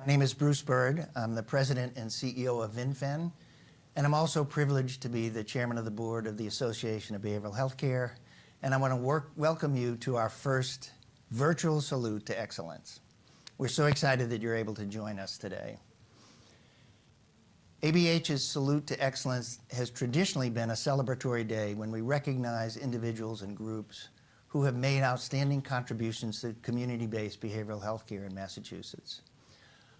My name is Bruce Bird. I'm the president and CEO of VinFen, and I'm also privileged to be the chairman of the board of the Association of Behavioral Healthcare, and I want to welcome you to our first virtual Salute to Excellence. We're so excited that you're able to join us today. ABH's Salute to Excellence has traditionally been a celebratory day when we recognize individuals and groups who have made outstanding contributions to community-based behavioral health care in Massachusetts.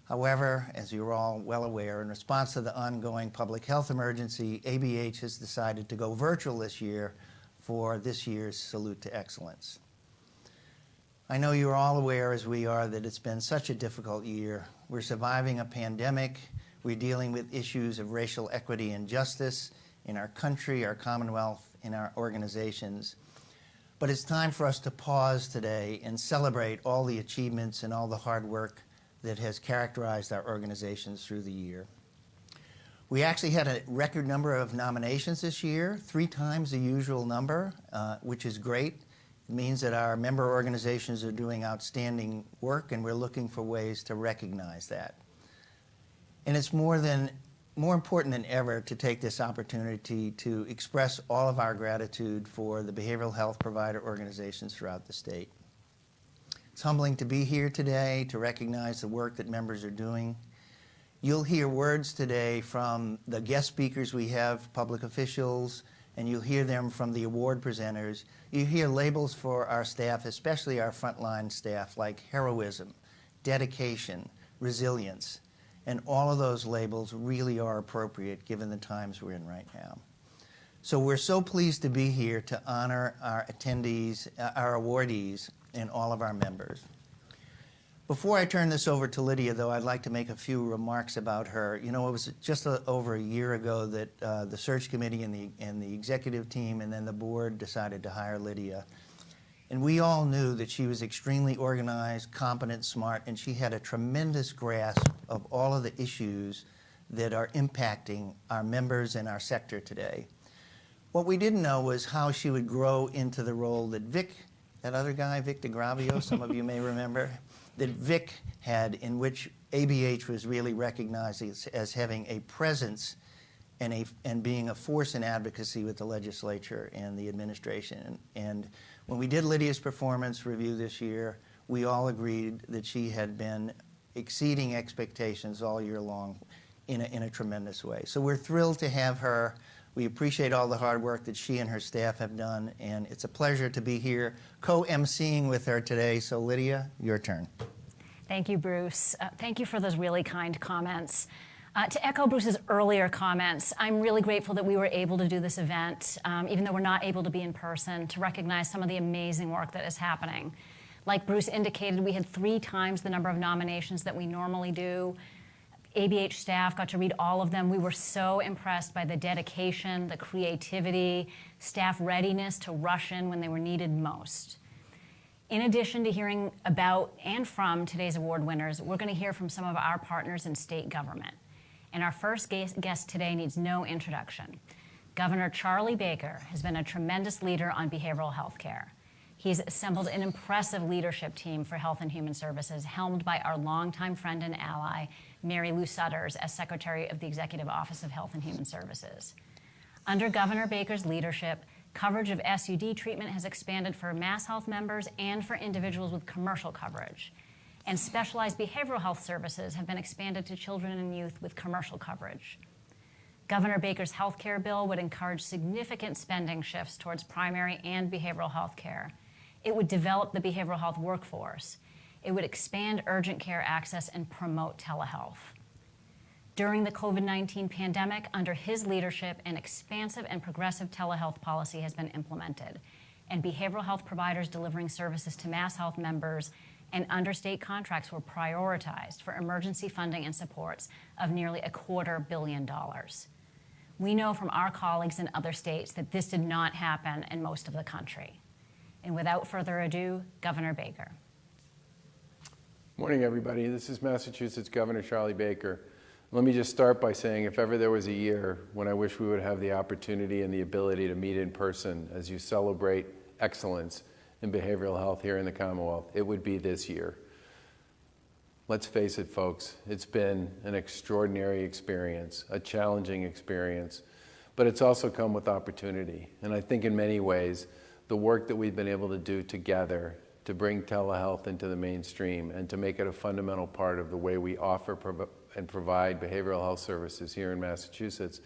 However, as you're all well aware, in response to the ongoing public health emergency, ABH has decided to go virtual this year for this year's Salute to Excellence. I know you're all aware, as we are, that it's been such a difficult year. We're surviving a pandemic. We're dealing with issues of racial equity and justice in our country, our Commonwealth, in our organizations. But it's time for us to pause today and celebrate all the achievements and all the hard work that has characterized our organizations through the year. We actually had a record number of nominations this year, 3 times the usual number, which is great. It means that our member organizations are doing outstanding work, and we're looking for ways to recognize that. And it's more important than ever to take this opportunity to express all of our gratitude for the behavioral health provider organizations throughout the state. It's humbling to be here today to recognize the work that members are doing. You'll hear words today from the guest speakers we have, public officials, and you'll hear them from the award presenters. You hear labels for our staff, especially our frontline staff, like heroism, dedication, resilience, and all of those labels really are appropriate given the times we're in right now. So we're so pleased to be here to honor our attendees, our awardees, and all of our members. Before I turn this over to Lydia, though, I'd like to make a few remarks about her. You know, it was just over a year ago that the search committee and the executive team and then the board decided to hire Lydia. And we all knew that she was extremely organized, competent, smart, and she had a tremendous grasp of all of the issues that are impacting our members and our sector today. What we didn't know was how she would grow into the role that Vic, that other guy, Vic DeGravio, some of you may remember, that Vic had, in which ABH was really recognized as having a presence and being a force in advocacy with the legislature and the administration. And when we did Lydia's performance review this year, we all agreed that she had been exceeding expectations all year long in a tremendous way. So we're thrilled to have her. We appreciate all the hard work that she and her staff have done, and it's a pleasure to be here co-emceeing with her today. So Lydia, your turn. Thank you, Bruce. Thank you for those really kind comments. To echo Bruce's earlier comments, I'm really grateful that we were able to do this event, even though we're not able to be in person, to recognize some of the amazing work that is happening. Like Bruce indicated, we had 3 times the number of nominations that we normally do. ABH staff got to read all of them. We were so impressed by the dedication, the creativity, staff readiness to rush in when they were needed most. In addition to hearing about and from today's award winners, we're going to hear from some of our partners in state government. And our first guest today needs no introduction. Governor Charlie Baker has been a tremendous leader on behavioral health care. He's assembled an impressive leadership team for Health and Human Services, helmed by our longtime friend and ally, Mary Lou Sutters, as Secretary of the Executive Office of Health and Human Services. Under Governor Baker's leadership, coverage of SUD treatment has expanded for Mass Health members and for individuals with commercial coverage. And specialized behavioral health services have been expanded to children and youth with commercial coverage. Governor Baker's health care bill would encourage significant spending shifts towards primary and behavioral health care. It would develop the behavioral health workforce. It would expand urgent care access and promote telehealth. During the COVID-19 pandemic, under his leadership, an expansive and progressive telehealth policy has been implemented, and behavioral health providers delivering services to Mass Health members and under state contracts were prioritized for emergency funding and supports of nearly $250 million. We know from our colleagues in other states that this did not happen in most of the country. And without further ado, Governor Baker. Morning, everybody. This is Massachusetts Governor Charlie Baker. Let me just start by saying if ever there was a year when I wish we would have the opportunity and the ability to meet in person as you celebrate excellence in behavioral health here in the Commonwealth, it would be this year. let's face it, folks, it's been an extraordinary experience, a challenging experience, but it's also come with opportunity. And I think in many ways, the work that we've been able to do together to bring telehealth into the mainstream and to make it a fundamental part of the way we offer and provide behavioral health services here in Massachusetts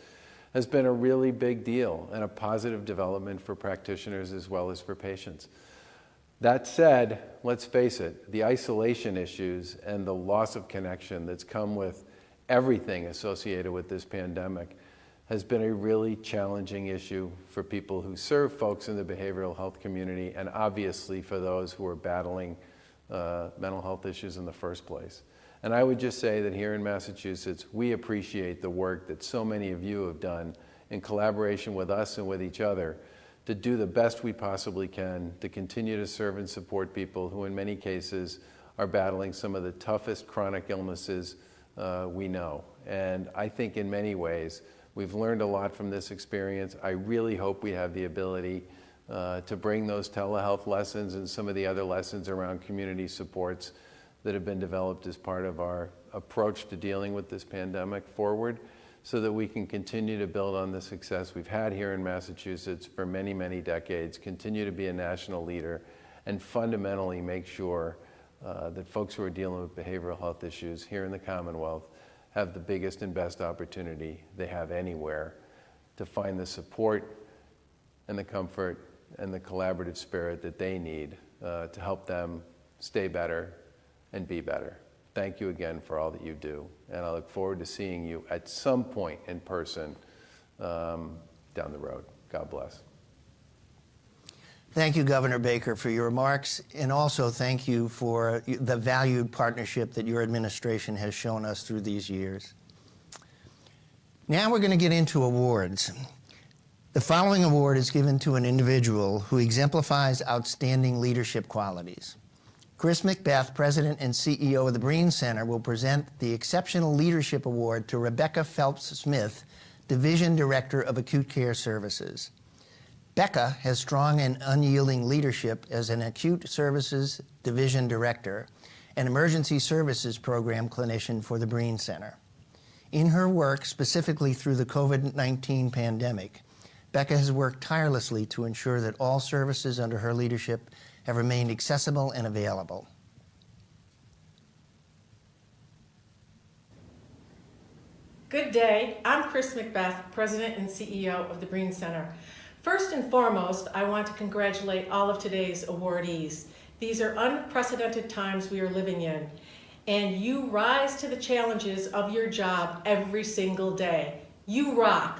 has been a really big deal and a positive development for practitioners as well as for patients. That said, let's face it, the isolation issues and the loss of connection that's come with everything associated with this pandemic has been a really challenging issue for people who serve folks in the behavioral health community, and obviously for those who are battling mental health issues in the first place. And I would just say that here in Massachusetts, we appreciate the work that so many of you have done in collaboration with us and with each other to do the best we possibly can to continue to serve and support people who in many cases are battling some of the toughest chronic illnesses we know. And I think in many ways, we've learned a lot from this experience. I really hope we have the ability to bring those telehealth lessons and some of the other lessons around community supports that have been developed as part of our approach to dealing with this pandemic forward, so that we can continue to build on the success we've had here in Massachusetts for many, many decades, continue to be a national leader, and fundamentally make sure that folks who are dealing with behavioral health issues here in the Commonwealth have the biggest and best opportunity they have anywhere to find the support and the comfort and the collaborative spirit that they need to help them stay better and be better. Thank you again for all that you do, and I look forward to seeing you at some point in person down the road. God bless. Thank you, Governor Baker, for your remarks, and also thank you for the valued partnership that your administration has shown us through these years. Now we're going to get into awards. The following award is given to an individual who exemplifies outstanding leadership qualities. Chris Macbeth, President and CEO of the Breen Center, will present the Exceptional Leadership Award to Rebecca Phelps-Smith, Division Director of Acute Care Services. Becca has strong and unyielding leadership as an Acute Services Division Director and Emergency Services Program Clinician for the Breen Center. In her work, specifically through the COVID-19 pandemic, Becca has worked tirelessly to ensure that all services under her leadership have remained accessible and available. Good day. I'm Chris Macbeth, President and CEO of the Breen Center. First and foremost, I want to congratulate all of today's awardees. These are unprecedented times we are living in, and you rise to the challenges of your job every single day. You rock.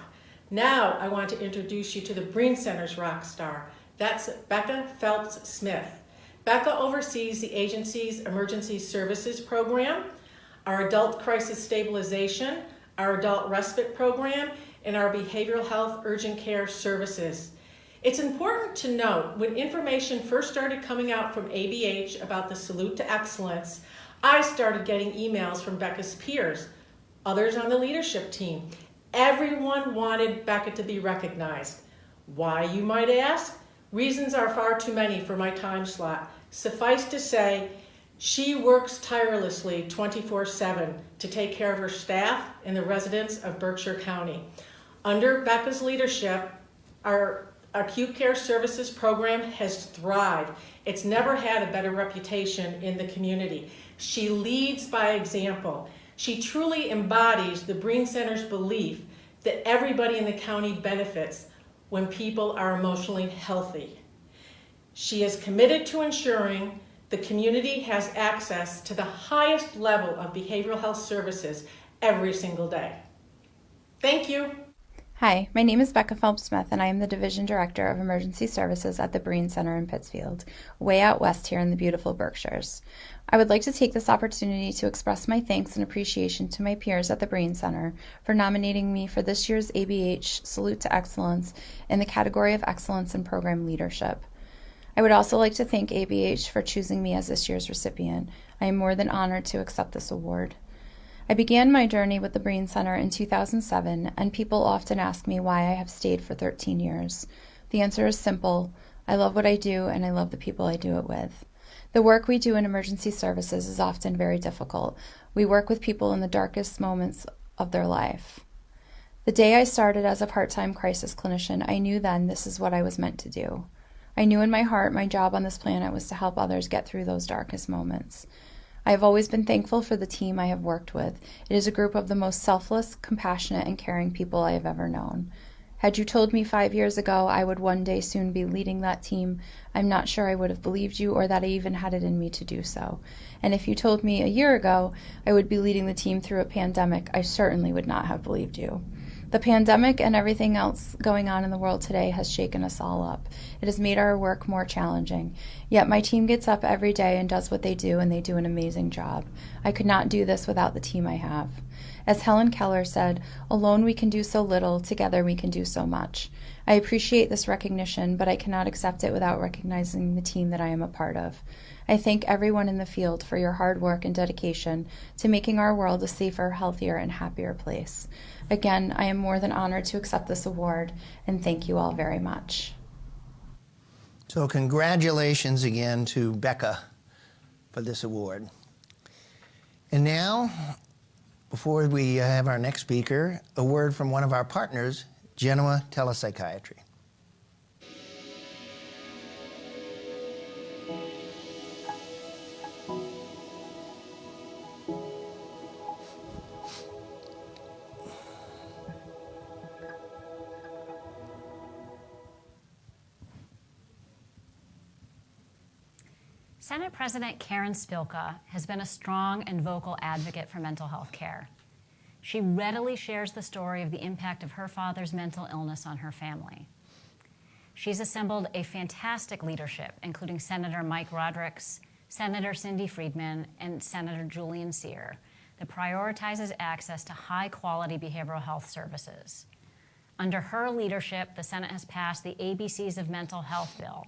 Now I want to introduce you to the Breen Center's rock star. That's Becca Phelps-Smith. Becca oversees the agency's emergency services program, our adult crisis stabilization, our adult respite program, and our behavioral health urgent care services. It's important to note, when information first started coming out from ABH about the Salute to Excellence, I started getting emails from Becca's peers, others on the leadership team. Everyone wanted Becca to be recognized. Why, you might ask? Reasons are far too many for my time slot. Suffice to say, she works tirelessly 24/7 to take care of her staff and the residents of Berkshire County. Under Becca's leadership, our acute care services program has thrived. It's never had a better reputation in the community. She leads by example. She truly embodies the Breen Center's belief that everybody in the county benefits when people are emotionally healthy. She is committed to ensuring the community has access to the highest level of behavioral health services every single day. Thank you. Hi, my name is Becca Phelps-Smith, and I am the Division Director of Emergency Services at the Breen Center in Pittsfield, way out west here in the beautiful Berkshires. I would like to take this opportunity to express my thanks and appreciation to my peers at the Breen Center for nominating me for this year's ABH Salute to Excellence in the category of Excellence in Program Leadership. I would also like to thank ABH for choosing me as this year's recipient. I am more than honored to accept this award. I began my journey with the Breen Center in 2007, and people often ask me why I have stayed for 13 years. The answer is simple. I love what I do, and I love the people I do it with. The work we do in emergency services is often very difficult. We work with people in the darkest moments of their life. The day I started as a part-time crisis clinician, I knew then this is what I was meant to do. I knew in my heart my job on this planet was to help others get through those darkest moments. I have always been thankful for the team I have worked with. It is a group of the most selfless, compassionate, and caring people I have ever known. Had you told me 5 years ago I would one day soon be leading that team, I'm not sure I would have believed you or that I even had it in me to do so. And if you told me a year ago I would be leading the team through a pandemic, I certainly would not have believed you. The pandemic and everything else going on in the world today has shaken us all up. It has made our work more challenging. Yet my team gets up every day and does what they do, and they do an amazing job. I could not do this without the team I have. As Helen Keller said, alone we can do so little, together we can do so much. I appreciate this recognition, but I cannot accept it without recognizing the team that I am a part of. I thank everyone in the field for your hard work and dedication to making our world a safer, healthier, and happier place. Again, I am more than honored to accept this award, and thank you all very much. So congratulations again to Becca for this award. And now, before we have our next speaker, a word from one of our partners, Genoa Telepsychiatry. Senate President Karen Spilka has been a strong and vocal advocate for mental health care. She readily shares the story of the impact of her father's mental illness on her family. She's assembled a fantastic leadership, including Senator Mike Rodericks, Senator Cindy Friedman, and Senator Julian Cyr, that prioritizes access to high-quality behavioral health services. Under her leadership, the Senate has passed the ABCs of Mental Health Bill,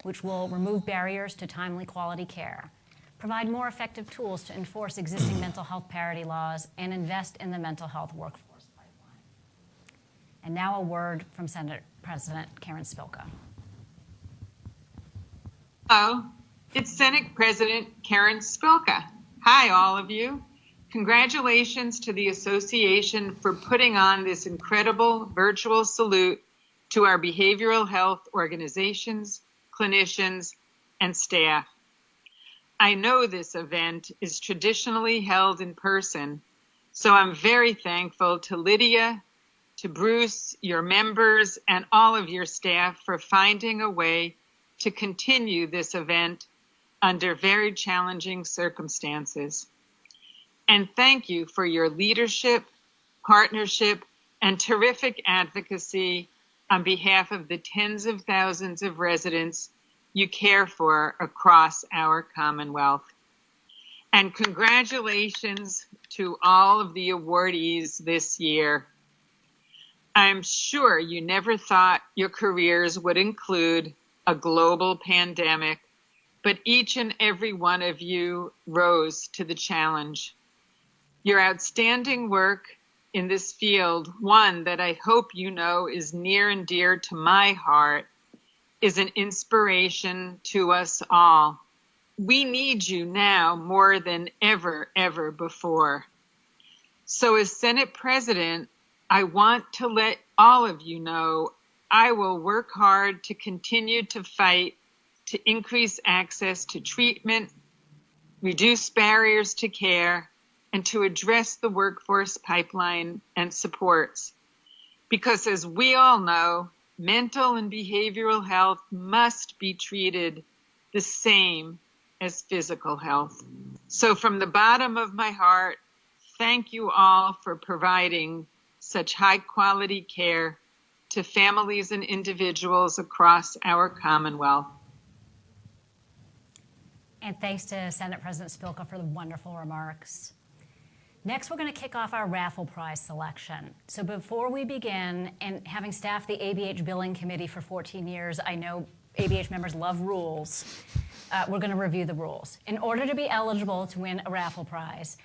which will remove barriers to timely quality care, provide more effective tools to enforce existing mental health parity laws, and invest in the mental health workforce pipeline. And now a word from Senate President Karen Spilka. Hello, it's Senate President Karen Spilka. Hi, all of you. Congratulations to the Association for putting on this incredible virtual salute to our behavioral health organizations, clinicians, and staff. I know this event is traditionally held in person, so I'm very thankful to Lydia, to Bruce, your members, and all of your staff for finding a way to continue this event under very challenging circumstances. And thank you for your leadership, partnership, and terrific advocacy on behalf of the tens of thousands of residents you care for across our Commonwealth. And congratulations to all of the awardees this year. I'm sure you never thought your careers would include a global pandemic, but each and every one of you rose to the challenge. Your outstanding work in this field, one that I hope you know is near and dear to my heart, is an inspiration to us all. We need you now more than ever before. So as Senate President, I want to let all of you know I will work hard to continue to fight to increase access to treatment, reduce barriers to care, and to address the workforce pipeline and supports. Because as we all know, mental and behavioral health must be treated the same as physical health. So from the bottom of my heart, thank you all for providing such high quality care to families and individuals across our Commonwealth. And thanks to Senate President Spilka for the wonderful remarks. Next, we're going to kick off our raffle prize selection. So before we begin, and having staffed the ABH Billing Committee for 14 years, I know ABH members love rules. We're going to review the rules. In order to be eligible to win a raffle prize,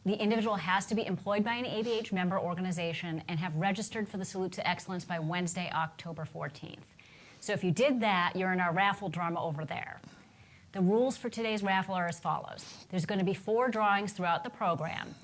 the individual has to be employed by an ABH member organization and have registered for the Salute to Excellence by Wednesday, October 14th. So if you did that, you're in our raffle drum over there. The rules for today's raffle are as follows. There's going to be 4 drawings throughout the program.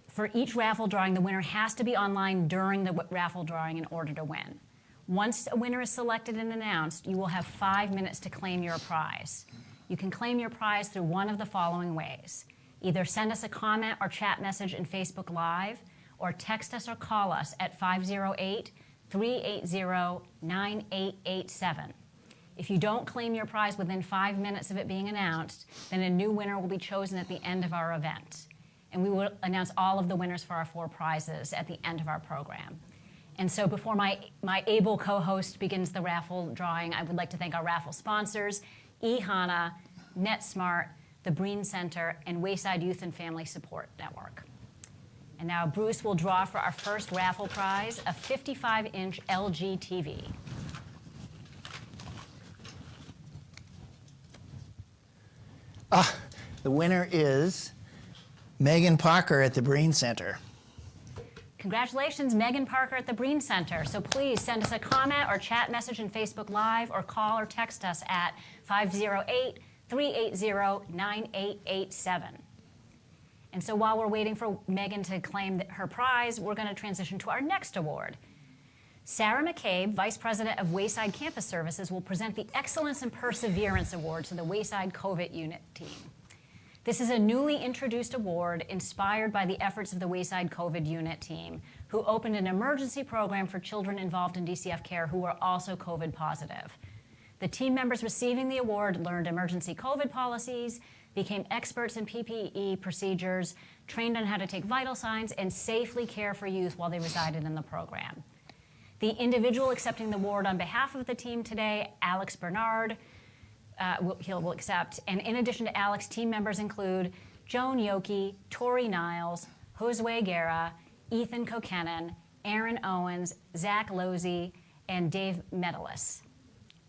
For each raffle drawing, the winner has to be online during the raffle drawing in order to win. Once a winner is selected and announced, you will have 5 minutes to claim your prize. You can claim your prize through one of the following ways. Either send us a comment or chat message in Facebook Live, or text us or call us at 508-380-9887. If you don't claim your prize within 5 minutes of it being announced, then a new winner will be chosen at the end of our event. And we will announce all of the winners for our 4 prizes at the end of our program. And so before my able co-host begins the raffle drawing, I would like to thank our raffle sponsors, eHana, NetSmart, the Breen Center, and Wayside Youth and Family Support Network. And now Bruce will draw for our first raffle prize, a 55-inch LG TV. The winner is Megan Parker at the Breen Center. Congratulations, Megan Parker at the Breen Center. So please send us a comment or chat message in Facebook Live, or call or text us at 508-380-9887. And so while we're waiting for Megan to claim her prize, we're going to transition to our next award. Sarah McCabe, Vice President of Wayside Campus Services, will present the Excellence and Perseverance Award to the Wayside COVID Unit team. This is a newly introduced award inspired by the efforts of the Wayside COVID Unit team, who opened an emergency program for children involved in DCF care who were also COVID positive. The team members receiving the award learned emergency COVID policies, became experts in PPE procedures, trained on how to take vital signs, and safely care for youth while they resided in the program. The individual accepting the award on behalf of the team today, Alex Bernard, will accept. And in addition to Alex, team members include Joan Yoki, Tori Niles, Josue Guerra, Ethan Kokenin, Aaron Owens, Zach Losey, and Dave Medalis.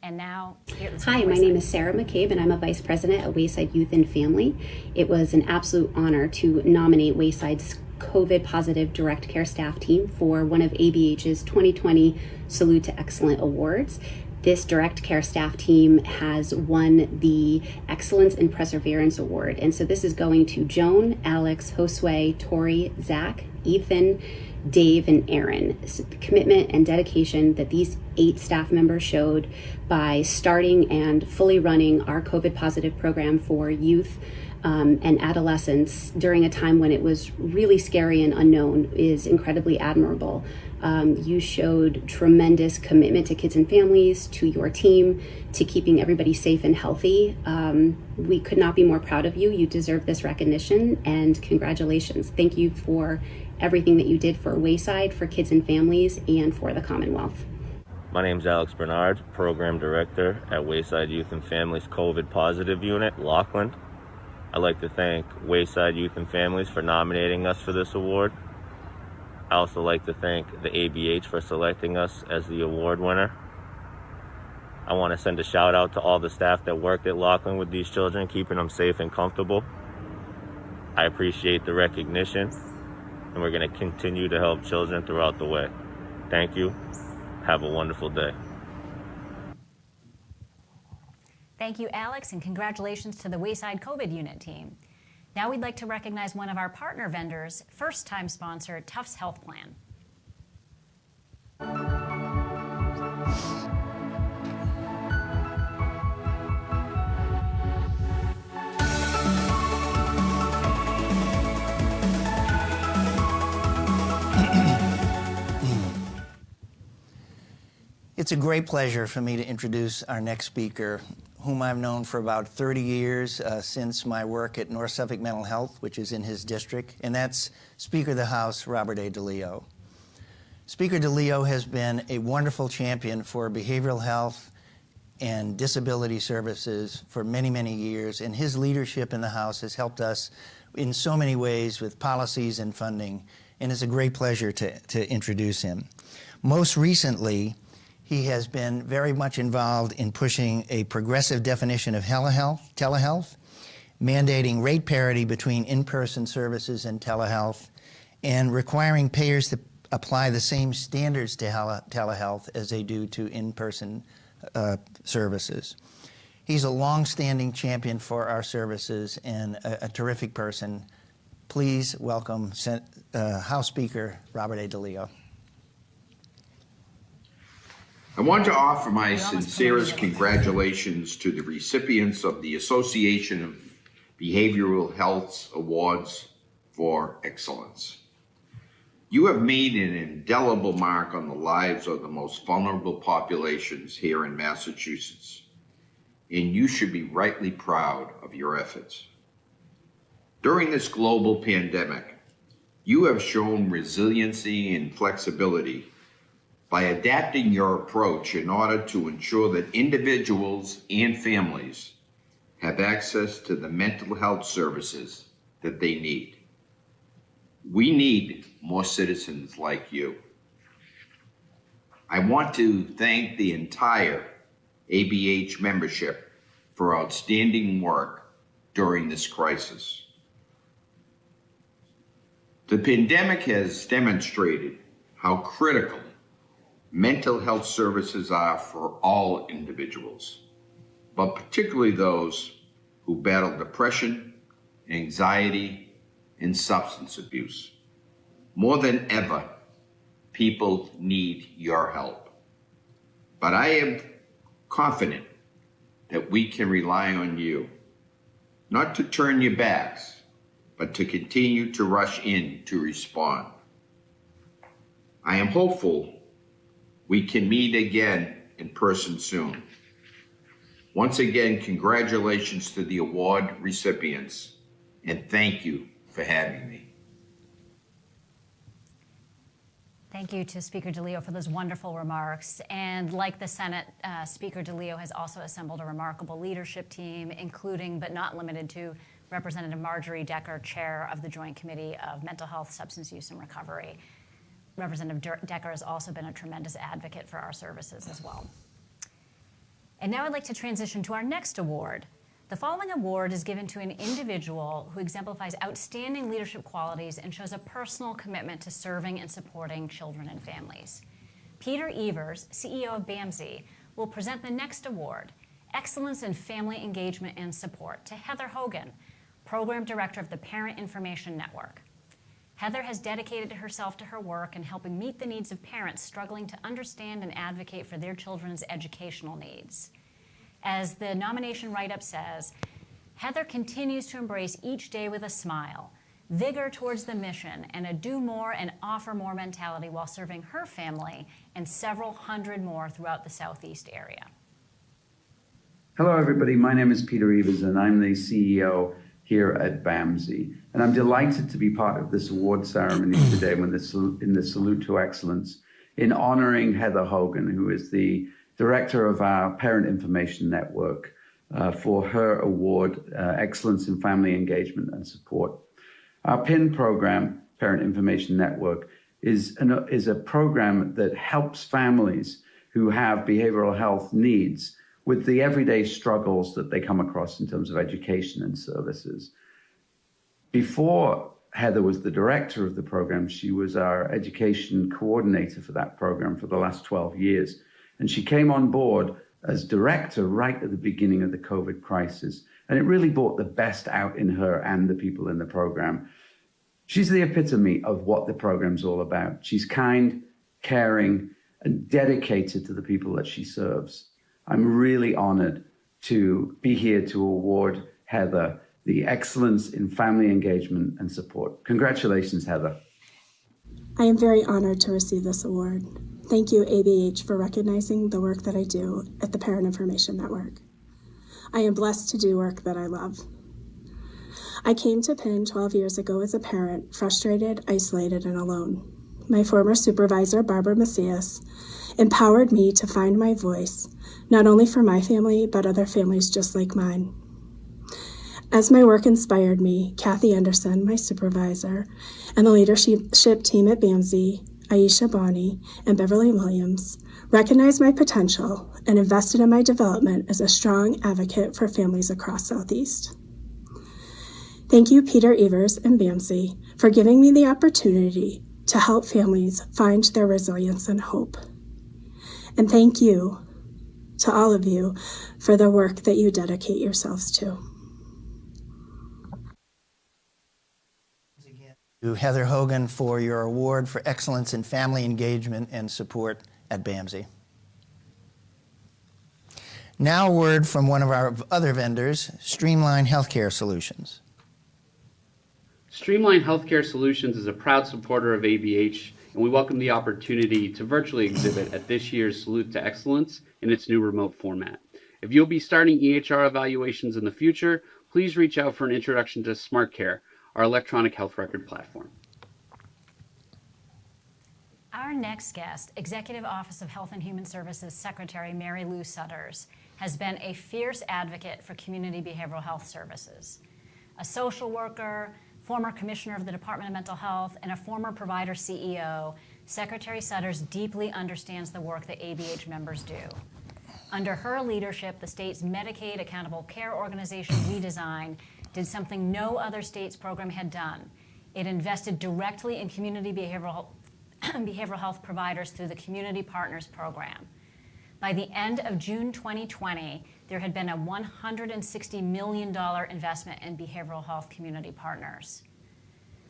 And now, Hi, my name is Sarah McCabe, and I'm a Vice President at Wayside Youth and Family. It was an absolute honor to nominate Wayside's COVID positive direct care staff team for one of ABH's 2020 Salute to Excellent Awards. This direct care staff team has won the Excellence and Perseverance Award. And so this is going to Joan, Alex, Josue, Tori, Zach, Ethan, Dave, and Aaron. So the commitment and dedication that these 8 staff members showed by starting and fully running our COVID positive program for youth and adolescents during a time when it was really scary and unknown is incredibly admirable. You showed tremendous commitment to kids and families, to your team, to keeping everybody safe and healthy. We could not be more proud of you. You deserve this recognition, and congratulations. Thank you for everything that you did for Wayside, for kids and families, and for the Commonwealth. My name is Alex Bernard, Program Director at Wayside Youth and Families COVID Positive Unit, Laughlin. I'd like to thank Wayside Youth and Families for nominating us for this award. I also like to thank the ABH for selecting us as the award winner. I want to send a shout out to all the staff that worked at Laughlin with these children, keeping them safe and comfortable. I appreciate the recognition, and we're going to continue to help children throughout the way. Thank you. Have a wonderful day. Thank you, Alex, and congratulations to the Wayside COVID Unit team. Now we'd like to recognize one of our partner vendors, first-time sponsor, Tufts Health Plan. It's a great pleasure for me to introduce our next speaker, whom I've known for about 30 years since my work at North Suffolk Mental Health, which is in his district, and that's Speaker of the House, Robert A. DeLeo. Speaker DeLeo has been a wonderful champion for behavioral health and disability services for many, many years, and his leadership in the House has helped us in so many ways with policies and funding, and it's a great pleasure to introduce him. Most recently, he has been very much involved in pushing a progressive definition of telehealth, mandating rate parity between in-person services and telehealth, and requiring payers to apply the same standards to telehealth as they do to in-person services. He's a long-standing champion for our services and a terrific person. Please welcome House Speaker Robert A. DeLeo. I want to offer my sincerest congratulations to the recipients of the Association of Behavioral Health Awards for Excellence. You have made an indelible mark on the lives of the most vulnerable populations here in Massachusetts, and you should be rightly proud of your efforts. During this global pandemic, you have shown resiliency and flexibility by adapting your approach in order to ensure that individuals and families have access to the mental health services that they need. We need more citizens like you. I want to thank the entire ABH membership for outstanding work during this crisis. The pandemic has demonstrated how critical mental health services are for all individuals, but particularly those who battle depression, anxiety, and substance abuse. More than ever, people need your help. But I am confident that we can rely on you, not to turn your backs, but to continue to rush in to respond. I am hopeful we can meet again in person soon. Once again, congratulations to the award recipients, and thank you for having me. Thank you to Speaker DeLeo for those wonderful remarks. And like the Senate, Speaker DeLeo has also assembled a remarkable leadership team, including but not limited to Representative Marjorie Decker, Chair of the Joint Committee of Mental Health, Substance Use, and Recovery. Representative Decker has also been a tremendous advocate for our services as well. And now I'd like to transition to our next award. The following award is given to an individual who exemplifies outstanding leadership qualities and shows a personal commitment to serving and supporting children and families. Peter Evers, CEO of BAMSI, will present the next award, Excellence in Family Engagement and Support, to Heather Hogan, Program Director of the Parent Information Network. Heather has dedicated herself to her work in helping meet the needs of parents struggling to understand and advocate for their children's educational needs. As the nomination write-up says, Heather continues to embrace each day with a smile, vigor towards the mission, and a do more and offer more mentality while serving her family and several hundred more throughout the Southeast area. Hello, everybody. My name is Peter Evers, and I'm the CEO here at BAMSI. And I'm delighted to be part of this award ceremony today in the Salute to Excellence in honoring Heather Hogan, who is the Director of our Parent Information Network, for her award, Excellence in Family Engagement and Support. Our PIN program, Parent Information Network, is a program that helps families who have behavioral health needs with the everyday struggles that they come across in terms of education and services. Before Heather was the director of the program, she was our education coordinator for that program for the last 12 years. And she came on board as director right at the beginning of the COVID crisis. And it really brought the best out in her and the people in the program. She's the epitome of what the program's all about. She's kind, caring, and dedicated to the people that she serves. I'm really honored to be here to award Heather the Excellence in Family Engagement and Support. Congratulations, Heather. I am very honored to receive this award. Thank you, ABH, for recognizing the work that I do at the Parent Information Network. I am blessed to do work that I love. I came to PIN 12 years ago as a parent, frustrated, isolated, and alone. My former supervisor, Barbara Macias, empowered me to find my voice, not only for my family, but other families just like mine. As my work inspired me, Kathy Anderson, my supervisor, and the leadership team at BAMSI, Aisha Bonney, and Beverly Williams, recognized my potential and invested in my development as a strong advocate for families across Southeast. Thank you, Peter Evers and BAMSI, for giving me the opportunity to help families find their resilience and hope. And thank you to all of you for the work that you dedicate yourselves to. To Heather Hogan for your award for excellence in family engagement and support at BAMSI. Now a word from one of our other vendors, Streamline Healthcare Solutions. Streamline Healthcare Solutions is a proud supporter of ABH, and we welcome the opportunity to virtually exhibit at this year's Salute to Excellence in its new remote format. If you'll be starting EHR evaluations in the future, please reach out for an introduction to SmartCare, our electronic health record platform. Our next guest, Executive Office of Health and Human Services Secretary Mary Lou Sutters, has been a fierce advocate for community behavioral health services. A social worker, former commissioner of the Department of Mental Health, and a former provider CEO, Secretary Sutters deeply understands the work that ABH members do. Under her leadership, the state's Medicaid Accountable Care Organization redesign did something no other state's program had done. It invested directly in community behavioral health providers through the Community Partners Program. By the end of June 2020, there had been a $160 million investment in behavioral health community partners.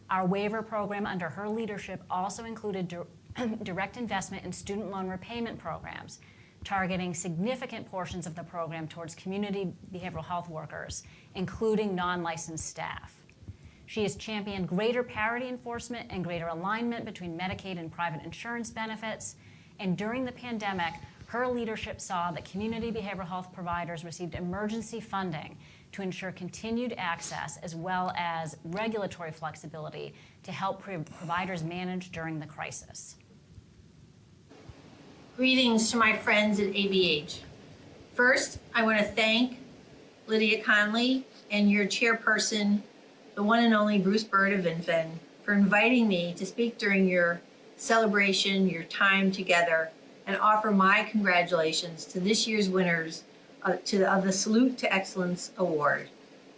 Our waiver program under her leadership also included direct investment in student loan repayment programs, targeting significant portions of the program towards community behavioral health workers, including non-licensed staff. She has championed greater parity enforcement and greater alignment between Medicaid and private insurance benefits. And during the pandemic, her leadership saw that community behavioral health providers received emergency funding to ensure continued access as well as regulatory flexibility to help providers manage during the crisis. Greetings to my friends at ABH. First, I want to thank Lydia Conley and your chairperson, the one and only Bruce Bird of INFIN, for inviting me to speak during your celebration, your time together, and offer my congratulations to this year's winners of the Salute to Excellence Award.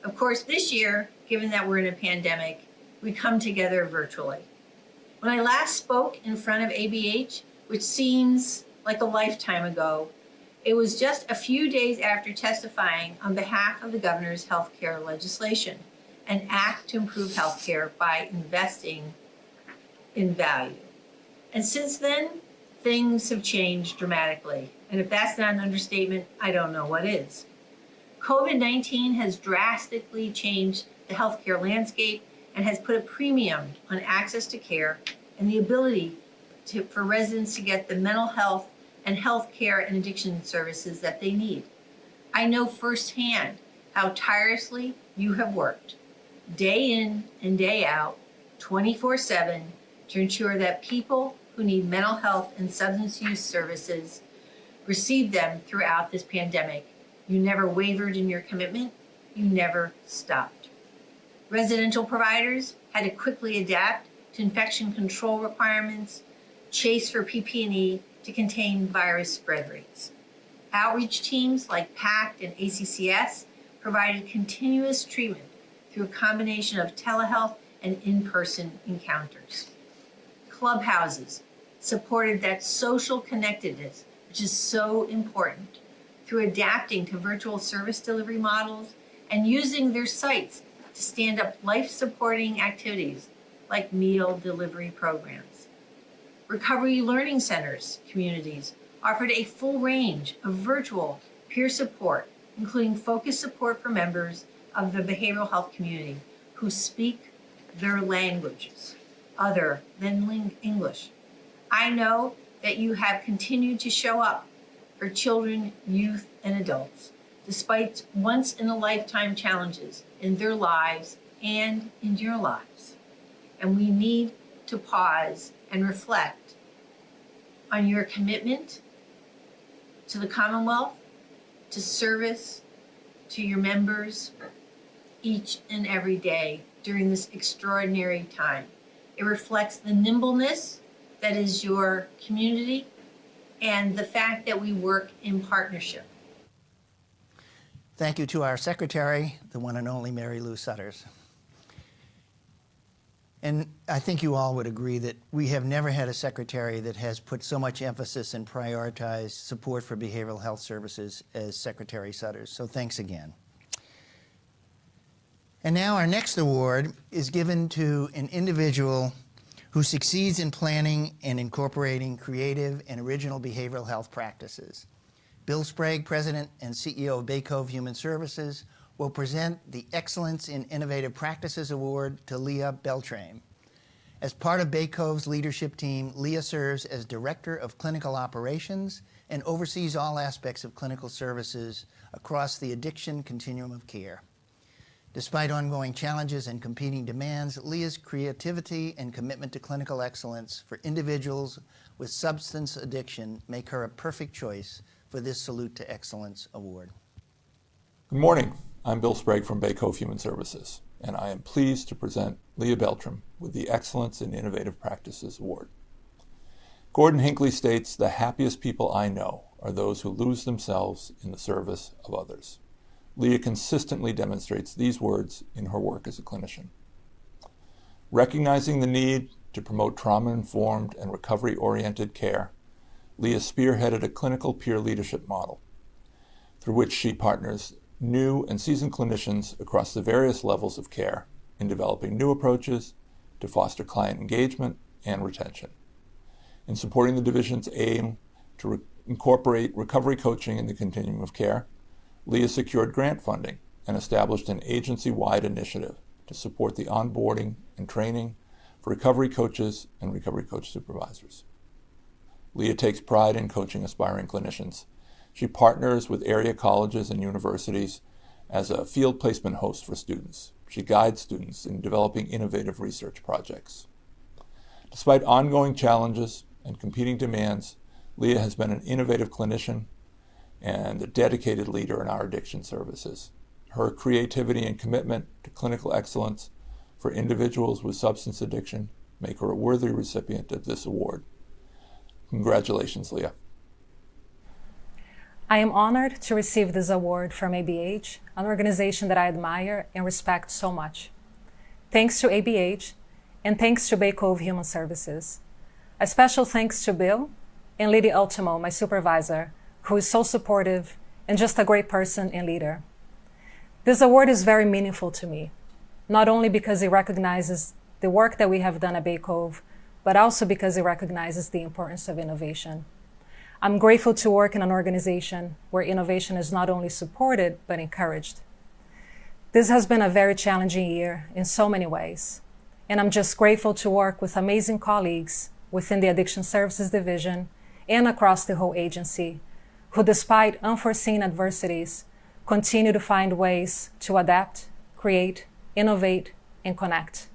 Of course, this year, given that we're in a pandemic, we come together virtually. When I last spoke in front of ABH, which seems like a lifetime ago, it was just a few days after testifying on behalf of the governor's healthcare legislation, an act to improve healthcare by investing in value. And since then, things have changed dramatically. And if that's not an understatement, I don't know what is. COVID-19 has drastically changed the healthcare landscape and has put a premium on access to care and the ability for residents to get the mental health and health care and addiction services that they need. I know firsthand how tirelessly you have worked, day in and day out, 24/7, to ensure that people who need mental health and substance use services receive them throughout this pandemic. You never wavered in your commitment. You never stopped. Residential providers had to quickly adapt to infection control requirements, chase for PPE to contain virus spread rates. Outreach teams like PACT and ACCS provided continuous treatment through a combination of telehealth and in-person encounters. Clubhouses supported that social connectedness, which is so important, through adapting to virtual service delivery models and using their sites to stand up life-supporting activities like meal delivery programs. Recovery Learning Centers communities offered a full range of virtual peer support, including focused support for members of the behavioral health community who speak their languages other than English. I know that you have continued to show up for children, youth, and adults, despite once-in-a-lifetime challenges in their lives and in your lives. And we need to pause and reflect on your commitment to the Commonwealth, to service, to your members each and every day during this extraordinary time. It reflects the nimbleness that is your community and the fact that we work in partnership. Thank you to our secretary, the one and only Mary Lou Sutters. And I think you all would agree that we have never had a secretary that has put so much emphasis and prioritized support for behavioral health services as Secretary Sutters. So thanks again. And now our next award is given to an individual who succeeds in planning and incorporating creative and original behavioral health practices. Bill Sprague, President and CEO of Bay Cove Human Services, will present the Excellence in Innovative Practices Award to Leah Beltrame. As part of Bay Cove's leadership team, Leah serves as Director of Clinical Operations and oversees all aspects of clinical services across the addiction continuum of care. Despite ongoing challenges and competing demands, Leah's creativity and commitment to clinical excellence for individuals with substance addiction make her a perfect choice for this Salute to Excellence Award. Good morning. I'm Bill Sprague from Bay Cove Human Services, and I am pleased to present Leah Beltrame with the Excellence in Innovative Practices Award. Gordon Hinckley states, "The happiest people I know are those who lose themselves in the service of others." Leah consistently demonstrates these words in her work as a clinician. Recognizing the need to promote trauma-informed and recovery-oriented care, Leah spearheaded a clinical peer leadership model through which she partners new and seasoned clinicians across the various levels of care in developing new approaches to foster client engagement and retention. In supporting the division's aim to incorporate recovery coaching in the continuum of care, Leah secured grant funding and established an agency-wide initiative to support the onboarding and training for recovery coaches and recovery coach supervisors. Leah takes pride in coaching aspiring clinicians. She partners with area colleges and universities as a field placement host for students. She guides students in developing innovative research projects. Despite ongoing challenges and competing demands, Leah has been an innovative clinician and a dedicated leader in our addiction services. Her creativity and commitment to clinical excellence for individuals with substance addiction make her a worthy recipient of this award. Congratulations, Leah. I am honored to receive this award from ABH, an organization that I admire and respect so much. Thanks to ABH, and thanks to Bay Cove Human Services. A special thanks to Bill and Lady Ultimo, my supervisor, who is so supportive and just a great person and leader. This award is very meaningful to me, not only because it recognizes the work that we have done at Bay Cove, but also because it recognizes the importance of innovation. I'm grateful to work in an organization where innovation is not only supported, but encouraged. This has been a very challenging year in so many ways, and I'm just grateful to work with amazing colleagues within the Addiction Services Division and across the whole agency, who despite unforeseen adversities, continue to find ways to adapt, create, innovate, and connect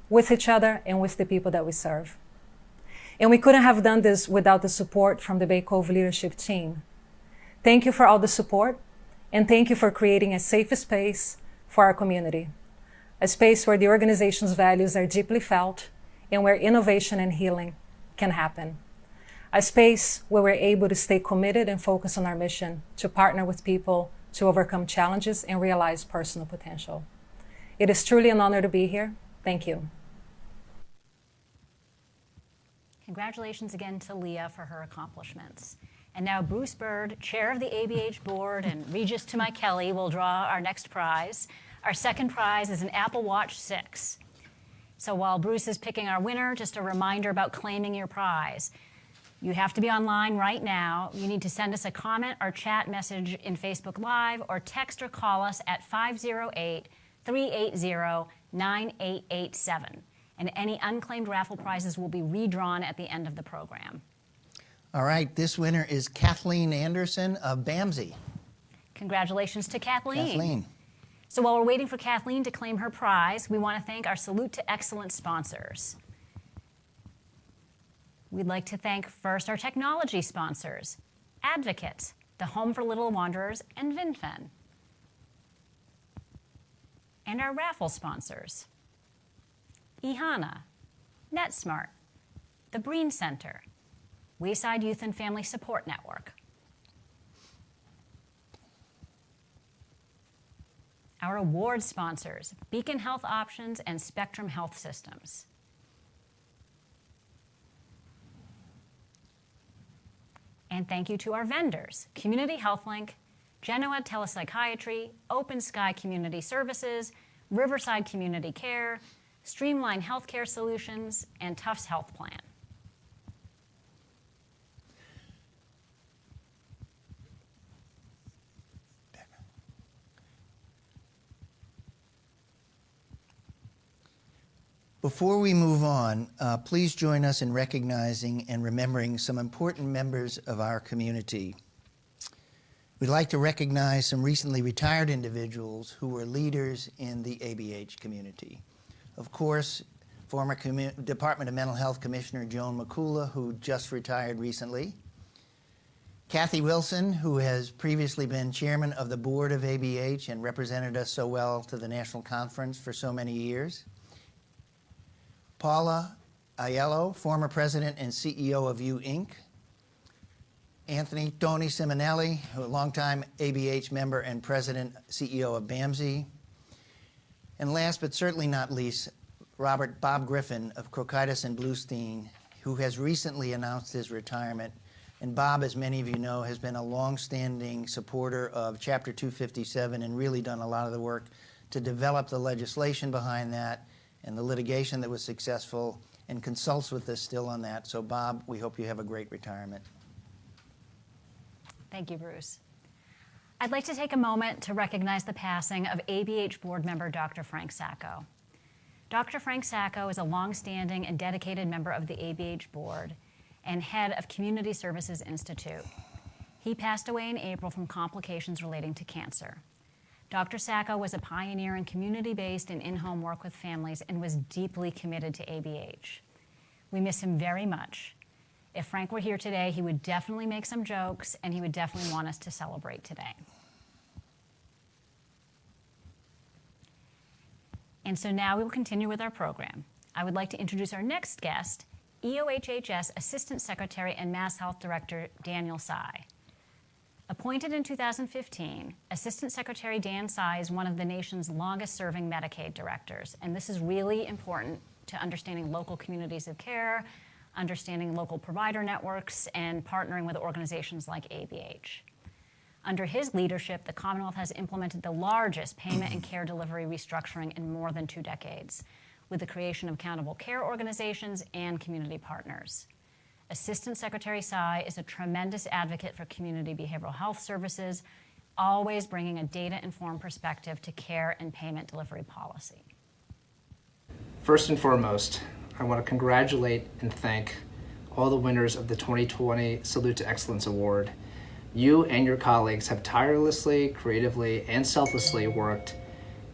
with each other and with the people that we serve. And we couldn't have done this without the support from the Bay Cove leadership team. Thank you for all the support, and thank you for creating a safe space for our community, a space where the organization's values are deeply felt and where innovation and healing can happen, a space where we're able to stay committed and focus on our mission to partner with people to overcome challenges and realize personal potential. It is truly an honor to be here. Thank you. Congratulations again to Leah for her accomplishments. And now Bruce Bird, chair of the ABH board, and Regis to my Kelly will draw our next prize. Our second prize is an Apple Watch 6. So while Bruce is picking our winner, just a reminder about claiming your prize. You have to be online right now. You need to send us a comment or chat message in Facebook Live or text or call us at 508-380-9887. And any unclaimed raffle prizes will be redrawn at the end of the program. All right, this winner is Kathleen Anderson of BAMSI. Congratulations to Kathleen. Kathleen. So while we're waiting for Kathleen to claim her prize, we want to thank our Salute to Excellence sponsors. We'd like to thank first our technology sponsors, Advocate, the Home for Little Wanderers, and VinFen. And our raffle sponsors, EHANA, NetSmart, the Breen Center, Wayside Youth and Family Support Network. Our award sponsors, Beacon Health Options and Spectrum Health Systems. And thank you to our vendors, Community Health Link, Genoa Telepsychiatry, Open Sky Community Services, Riverside Community Care, Streamline Healthcare Solutions, and Tufts Health Plan. Before we move on, please join us in recognizing and remembering some important members of our community. We'd like to recognize some recently retired individuals who were leaders in the ABH community. Of course, former Department of Mental Health Commissioner Joan McCullough, who just retired recently. Kathy Wilson, who has previously been chairman of the board of ABH and represented us so well to the national conference for so many years. Paula Aiello, former president and CEO of U Inc. Tony Simonelli, a longtime ABH member and president, CEO of BAMSI. And last but certainly not least, Bob Griffin of Crokitis and Bluestein, who has recently announced his retirement. And Bob, as many of you know, has been a long-standing supporter of Chapter 257 and really done a lot of the work to develop the legislation behind that and the litigation that was successful, and consults with us still on that. So Bob, we hope you have a great retirement. Thank you, Bruce. I'd like to take a moment to recognize the passing of ABH board member Dr. Frank Sacco. Dr. Frank Sacco is a longstanding and dedicated member of the ABH board and head of Community Services Institute. He passed away in April from complications relating to cancer. Dr. Sacco was a pioneer in community-based and in-home work with families and was deeply committed to ABH. We miss him very much. If Frank were here today, he would definitely make some jokes, and he would definitely want us to celebrate today. And so now we will continue with our program. I would like to introduce our next guest, EOHHS Assistant Secretary and Mass Health Director Daniel Tsai. Appointed in 2015, Assistant Secretary Dan Tsai is one of the nation's longest-serving Medicaid directors, and this is really important to understanding local communities of care, understanding local provider networks, and partnering with organizations like ABH. Under his leadership, the Commonwealth has implemented the largest payment and care delivery restructuring in more than 2 decades, with the creation of accountable care organizations and community partners. Assistant Secretary Tsai is a tremendous advocate for community behavioral health services, always bringing a data-informed perspective to care and payment delivery policy. First and foremost, I want to congratulate and thank all the winners of the 2020 Salute to Excellence Award. You and your colleagues have tirelessly, creatively, and selflessly worked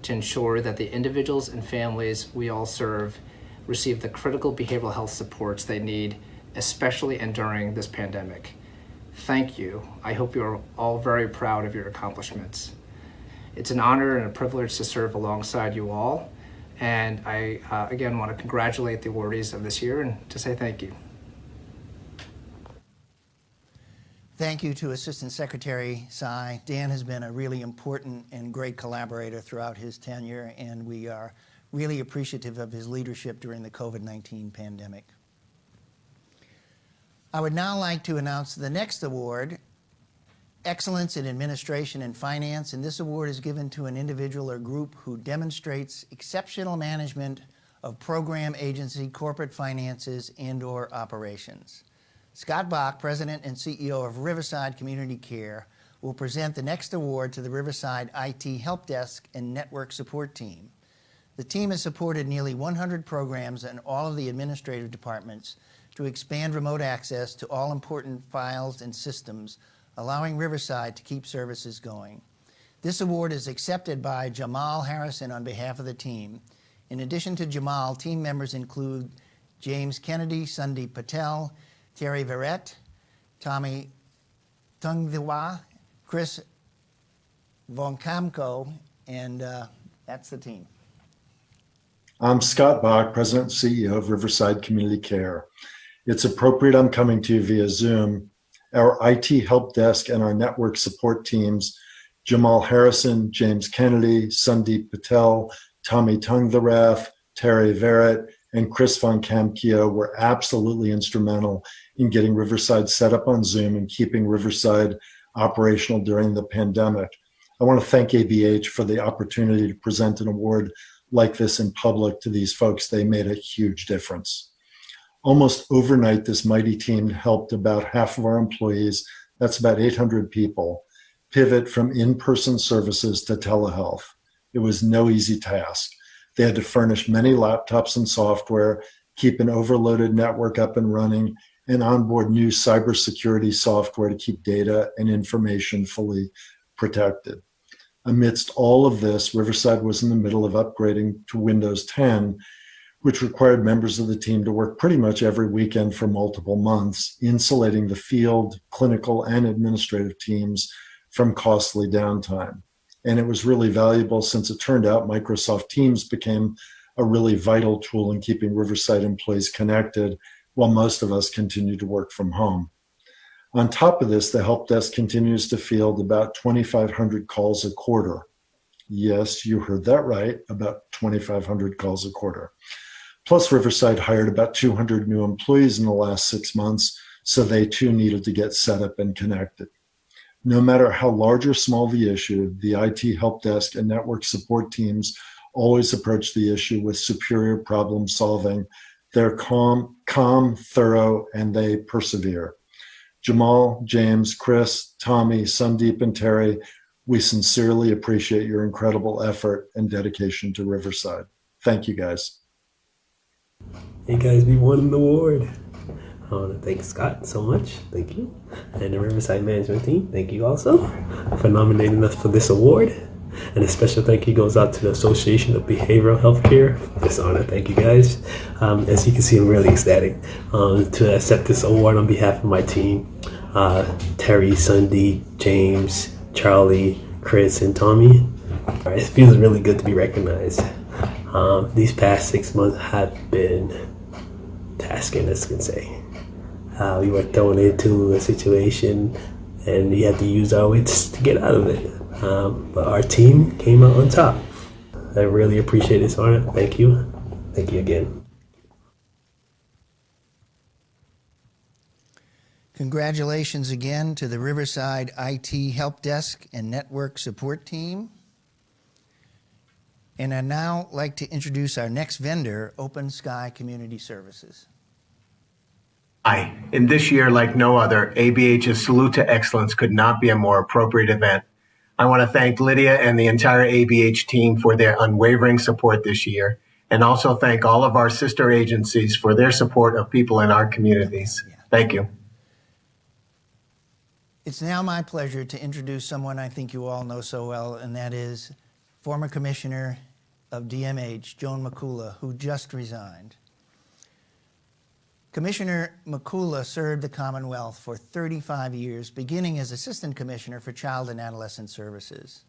to ensure that the individuals and families we all serve receive the critical behavioral health supports they need, especially and during this pandemic. Thank you. I hope you're all very proud of your accomplishments. It's an honor and a privilege to serve alongside you all. And I, again, want to congratulate the awardees of this year and to say thank you. Thank you to Assistant Secretary Tsai. Dan has been a really important and great collaborator throughout his tenure, and we are really appreciative of his leadership during the COVID-19 pandemic. I would now like to announce the next award, Excellence in Administration and Finance, and this award is given to an individual or group who demonstrates exceptional management of program, agency, corporate finances, and/or operations. Scott Bach, President and CEO of Riverside Community Care, will present the next award to the Riverside IT Help Desk and Network Support Team. The team has supported nearly 100 programs in all of the administrative departments to expand remote access to all important files and systems, allowing Riverside to keep services going. This award is accepted by Jamal Harrison on behalf of the team. In addition to Jamal, team members include James Kennedy, Sandeep Patel, Terry Verrett, Tommy Tungdiwa, Chris Vonkamko, and that's the team. I'm Scott Bach, President and CEO of Riverside Community Care. It's appropriate I'm coming to you via Zoom. Our IT help desk and our network support teams, Jamal Harrison, James Kennedy, Sandeep Patel, Tommy Tungtharath, Terry Verrett, and Chris von Kamkio were absolutely instrumental in getting Riverside set up on Zoom and keeping Riverside operational during the pandemic. I want to thank ABH for the opportunity to present an award like this in public to these folks. They made a huge difference. Almost overnight, this mighty team helped about half of our employees, that's about 800 people, pivot from in-person services to telehealth. It was no easy task. They had to furnish many laptops and software, keep an overloaded network up and running, and onboard new cybersecurity software to keep data and information fully protected. Amidst all of this, Riverside was in the middle of upgrading to Windows 10, which required members of the team to work pretty much every weekend for multiple months, insulating the field, clinical, and administrative teams from costly downtime. And it was really valuable since it turned out Microsoft Teams became a really vital tool in keeping Riverside employees connected while most of us continued to work from home. On top of this, the help desk continues to field about 2,500 calls a quarter. Yes, you heard that right, about 2,500 calls a quarter. Plus, Riverside hired about 200 new employees in the last 6 months, so they too needed to get set up and connected. No matter how large or small the issue, the IT help desk and network support teams always approach the issue with superior problem solving. They're calm, thorough, and they persevere. Jamal, James, Chris, Tommy, Sandeep, and Terry, we sincerely appreciate your incredible effort and dedication to Riverside. Thank you, guys. Hey guys, we won an award. I want to thank Scott so much. Thank you. And the Riverside Management Team, thank you also for nominating us for this award. And a special thank you goes out to the Association of Behavioral Healthcare for this honor. Thank you guys. As you can see, I'm really ecstatic to accept this award on behalf of my team. Terry, Sunday, James, Charlie, Chris, and Tommy. It feels really good to be recognized. These past 6 months have been tasking, as you can say. We were thrown into a situation and we had to use our wits to get out of it. But our team came out on top. I really appreciate this honor. Thank you. Thank you again. Congratulations again to the Riverside IT Help Desk and Network Support Team. And I'd now like to introduce our next vendor, Open Sky Community Services. Hi. In this year, like no other, ABH's Salute to Excellence could not be a more appropriate event. I want to thank Lydia and the entire ABH team for their unwavering support this year, and also thank all of our sister agencies for their support of people in our communities. Thank you. It's now my pleasure to introduce someone I think you all know so well, and that is former Commissioner of DMH, Joan McCullough, who just resigned. Commissioner McCullough served the Commonwealth for 35 years, beginning as Assistant Commissioner for Child and Adolescent Services.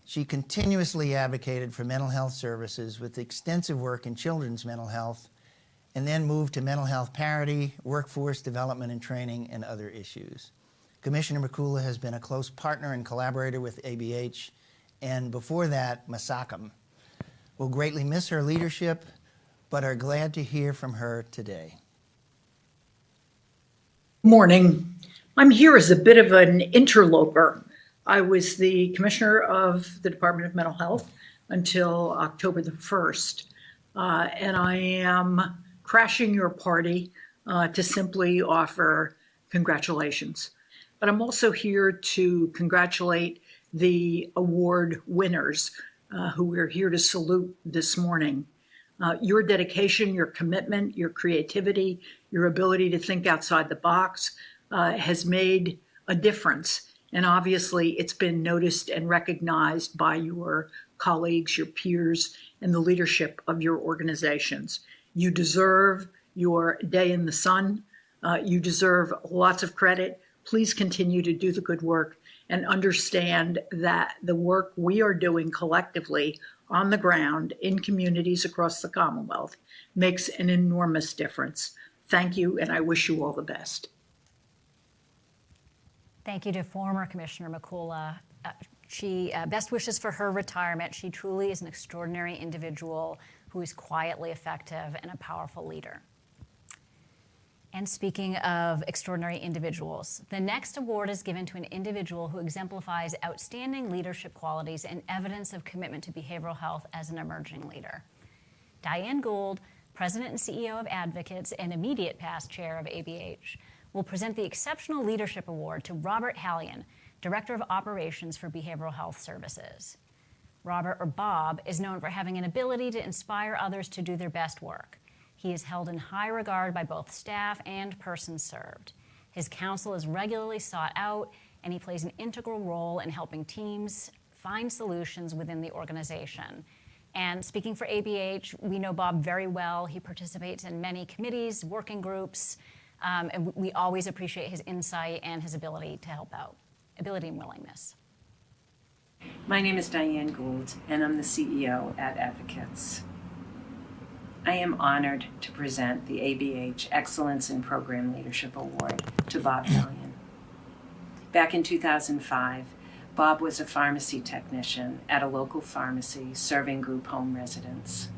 She continuously advocated for mental health services with extensive work in children's mental health, and then moved to mental health parity, workforce development and training, and other issues. Commissioner McCullough has been a close partner and collaborator with ABH, and before that, Masakam. We'll greatly miss her leadership, but are glad to hear from her today. Morning. I'm here as a bit of an interloper. I was the Commissioner of the Department of Mental Health until October the 1st, and I am crashing your party to simply offer congratulations. But I'm also here to congratulate the award winners who we're here to salute this morning. Your dedication, your commitment, your creativity, your ability to think outside the box has made a difference. And obviously, it's been noticed and recognized by your colleagues, your peers, and the leadership of your organizations. You deserve your day in the sun. You deserve lots of credit. Please continue to do the good work and understand that the work we are doing collectively on the ground in communities across the Commonwealth makes an enormous difference. Thank you, and I wish you all the best. Thank you to former Commissioner McCullough. Best wishes for her retirement. She truly is an extraordinary individual who is quietly effective and a powerful leader. And speaking of extraordinary individuals, the next award is given to an individual who exemplifies outstanding leadership qualities and evidence of commitment to behavioral health as an emerging leader. Diane Gould, President and CEO of Advocates and immediate past chair of ABH, will present the Exceptional Leadership Award to Robert Hallion, Director of Operations for Behavioral Health Services. Robert, or Bob, is known for having an ability to inspire others to do their best work. He is held in high regard by both staff and persons served. His counsel is regularly sought out, and he plays an integral role in helping teams find solutions within the organization. And speaking for ABH, we know Bob very well. He participates in many committees, working groups, and we always appreciate his insight and his ability to help out, ability and willingness. My name is Diane Gould, and I'm the CEO at Advocates. I am honored to present the ABH Excellence in Program Leadership Award to Bob Hallion. Back in 2005, Bob was a pharmacy technician at a local pharmacy serving group home residents.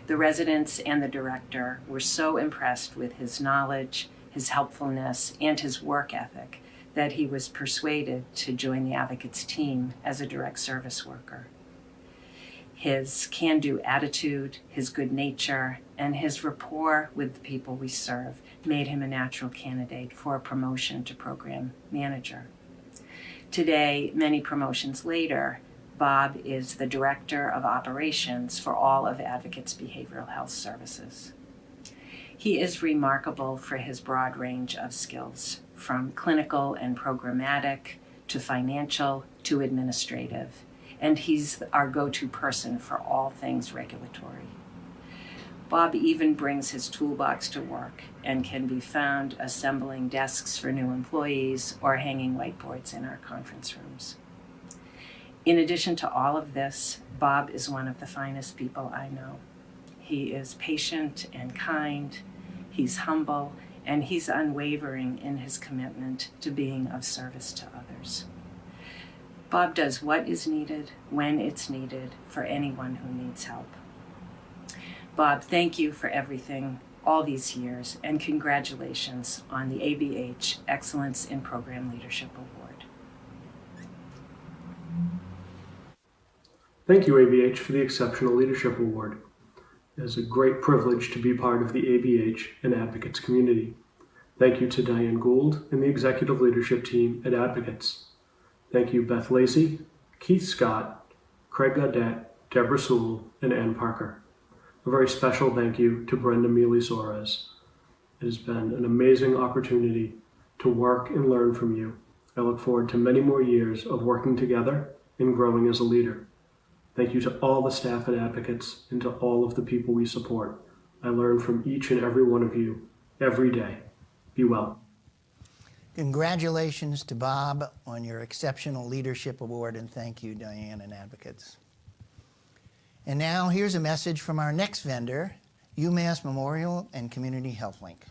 The residents and the director were so impressed with his knowledge, his helpfulness, and his work ethic that he was persuaded to join the Advocates team as a direct service worker. His can-do attitude, his good nature, and his rapport with the people we serve made him a natural candidate for a promotion to program manager. Today, many promotions later, Bob is the Director of Operations for all of Advocates Behavioral Health Services. He is remarkable for his broad range of skills, from clinical and programmatic to financial to administrative, and he's our go-to person for all things regulatory. Bob even brings his toolbox to work and can be found assembling desks for new employees or hanging whiteboards in our conference rooms. In addition to all of this, Bob is one of the finest people I know. He is patient and kind, he's humble, and he's unwavering in his commitment to being of service to others. Bob does what is needed, when it's needed, for anyone who needs help. Bob, thank you for everything all these years, and congratulations on the ABH Excellence in Program Leadership Award. Thank you, ABH, for the Exceptional Leadership Award. It is a great privilege to be part of the ABH and Advocates community. Thank you to Diane Gould and the executive leadership team at Advocates. Thank you, Beth Lacey, Keith Scott, Craig Gaudette, Deborah Sewell, and Ann Parker. A very special thank you to Brenda Mealy-Soares. It has been an amazing opportunity to work and learn from you. I look forward to many more years of working together and growing as a leader. Thank you to all the staff at Advocates and to all of the people we support. I learn from each and every one of you every day. Be well. Congratulations to Bob on your Exceptional Leadership Award, and thank you, Diane and Advocates. And now here's a message from our next vendor, UMass Memorial and Community Health Link.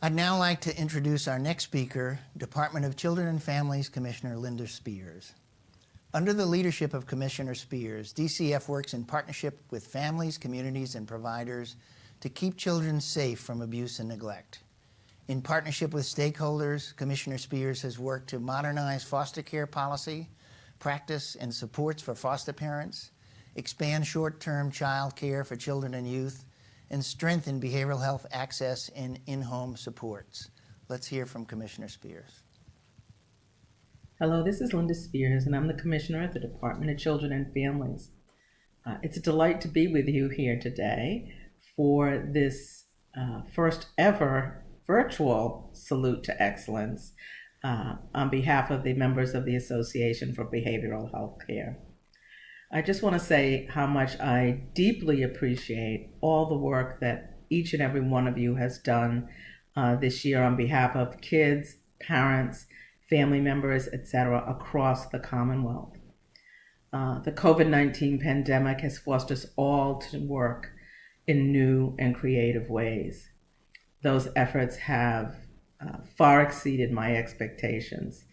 I'd now like to introduce our next speaker, Department of Children and Families Commissioner Linda Spears. Under the leadership of Commissioner Spears, DCF works in partnership with families, communities, and providers to keep children safe from abuse and neglect. In partnership with stakeholders, Commissioner Spears has worked to modernize foster care policy, practice, and supports for foster parents, expand short-term child care for children and youth, and strengthen behavioral health access and in-home supports. Let's hear from Commissioner Spears. Hello, this is Linda Spears, and I'm the Commissioner at the Department of Children and Families. It's a delight to be with you here today for this first ever virtual Salute to Excellence on behalf of the members of the Association for Behavioral Health Care. I just want to say how much I deeply appreciate all the work that each and every one of you has done this year on behalf of kids, parents, family members, etc., across the Commonwealth. The COVID-19 pandemic has forced us all to work in new and creative ways. Those efforts have far exceeded my expectations,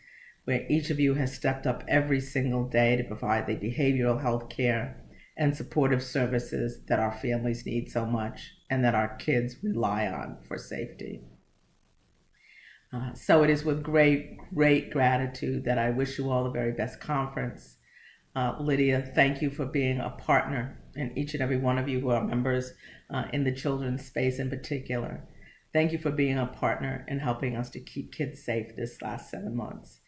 where each of you has stepped up every single day to provide the behavioral health care and supportive services that our families need so much and that our kids rely on for safety. So it is with great gratitude that I wish you all the very best conference. Lydia, thank you for being a partner, and each and every one of you who are members in the children's space in particular. Thank you for being a partner in helping us to keep kids safe this last 7 months.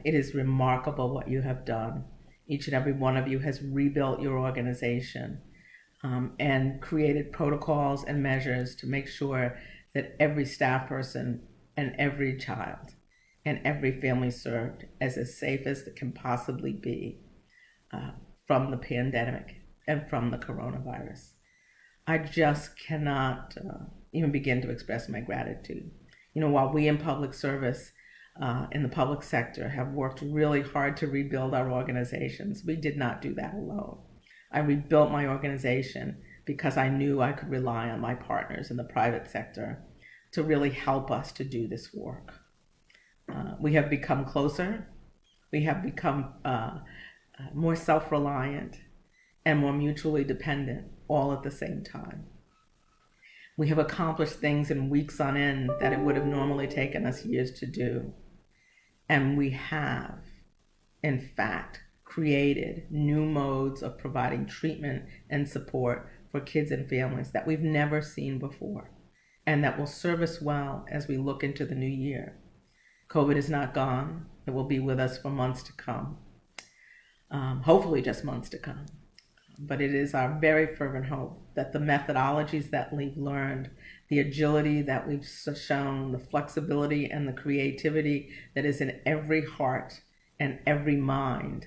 It is remarkable what you have done. Each and every one of you has rebuilt your organization and created protocols and measures to make sure that every staff person and every child and every family served as safe as it can possibly be from the pandemic and from the coronavirus. I just cannot even begin to express my gratitude. You know, while we in public service, in the public sector, have worked really hard to rebuild our organizations, we did not do that alone. I rebuilt my organization because I knew I could rely on my partners in the private sector to really help us to do this work. We have become closer. We have become more self-reliant and more mutually dependent all at the same time. We have accomplished things in weeks on end that it would have normally taken us years to do. And we have, in fact, created new modes of providing treatment and support for kids and families that we've never seen before, and that will serve us well as we look into the new year. COVID is not gone. It will be with us for months to come, hopefully just months to come. But it is our very fervent hope that the methodologies that we've learned, the agility that we've shown, the flexibility and the creativity that is in every heart and every mind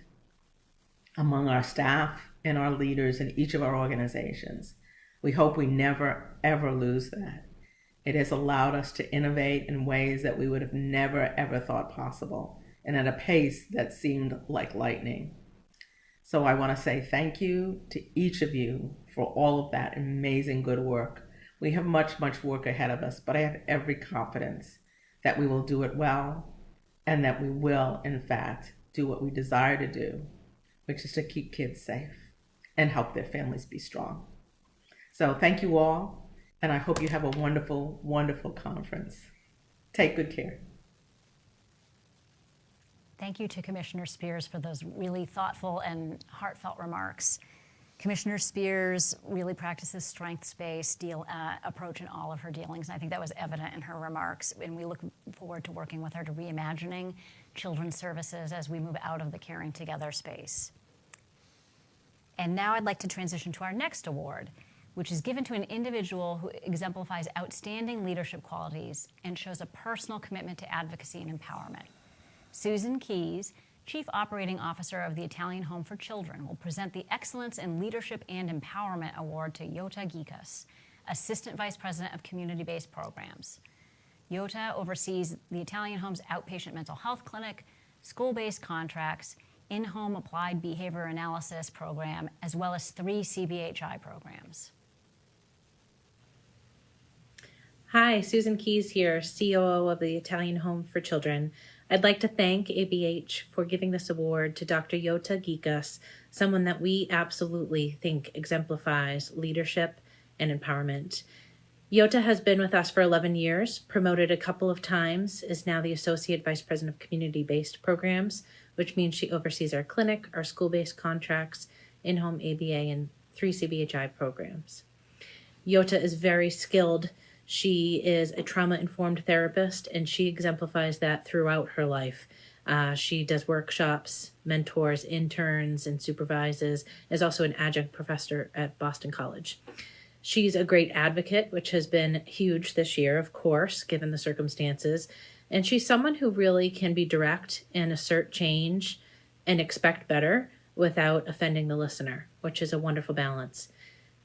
among our staff and our leaders in each of our organizations, we hope we never, ever lose that. It has allowed us to innovate in ways that we would have never, ever thought possible, and at a pace that seemed like lightning. So I want to say thank you to each of you for all of that amazing good work. We have much, much work ahead of us, but I have every confidence that we will do it well and that we will, in fact, do what we desire to do, which is to keep kids safe and help their families be strong. So thank you all, and I hope you have a wonderful, wonderful conference. Take good care. Thank you to Commissioner Spears for those really thoughtful and heartfelt remarks. Commissioner Spears really practices strengths-based approach in all of her dealings, and I think that was evident in her remarks, and we look forward to working with her to reimagining children's services as we move out of the caring together space. And now I'd like to transition to our next award, which is given to an individual who exemplifies outstanding leadership qualities and shows a personal commitment to advocacy and empowerment. Susan Keys, Chief Operating Officer of the Italian Home for Children, will present the Excellence in Leadership and Empowerment Award to Jota Gikas, Assistant Vice President of Community-Based Programs. Jota oversees the Italian Home's outpatient mental health clinic, school-based contracts, in-home applied behavior analysis program, as well as 3 CBHI programs. Hi, Susan Keys here, COO of the Italian Home for Children. I'd like to thank ABH for giving this award to Dr. Jota Gikas, someone that we absolutely think exemplifies leadership and empowerment. Jota has been with us for 11 years, promoted a couple of times, is now the Associate Vice President of Community-Based Programs, which means she oversees our clinic, our school-based contracts, in-home ABA, and 3 CBHI programs. Jota is very skilled. She is a trauma-informed therapist, and she exemplifies that throughout her life. She does workshops, mentors, interns, and supervises, is also an adjunct professor at Boston College. She's a great advocate, which has been huge this year, of course, given the circumstances. And she's someone who really can be direct and assert change and expect better without offending the listener, which is a wonderful balance.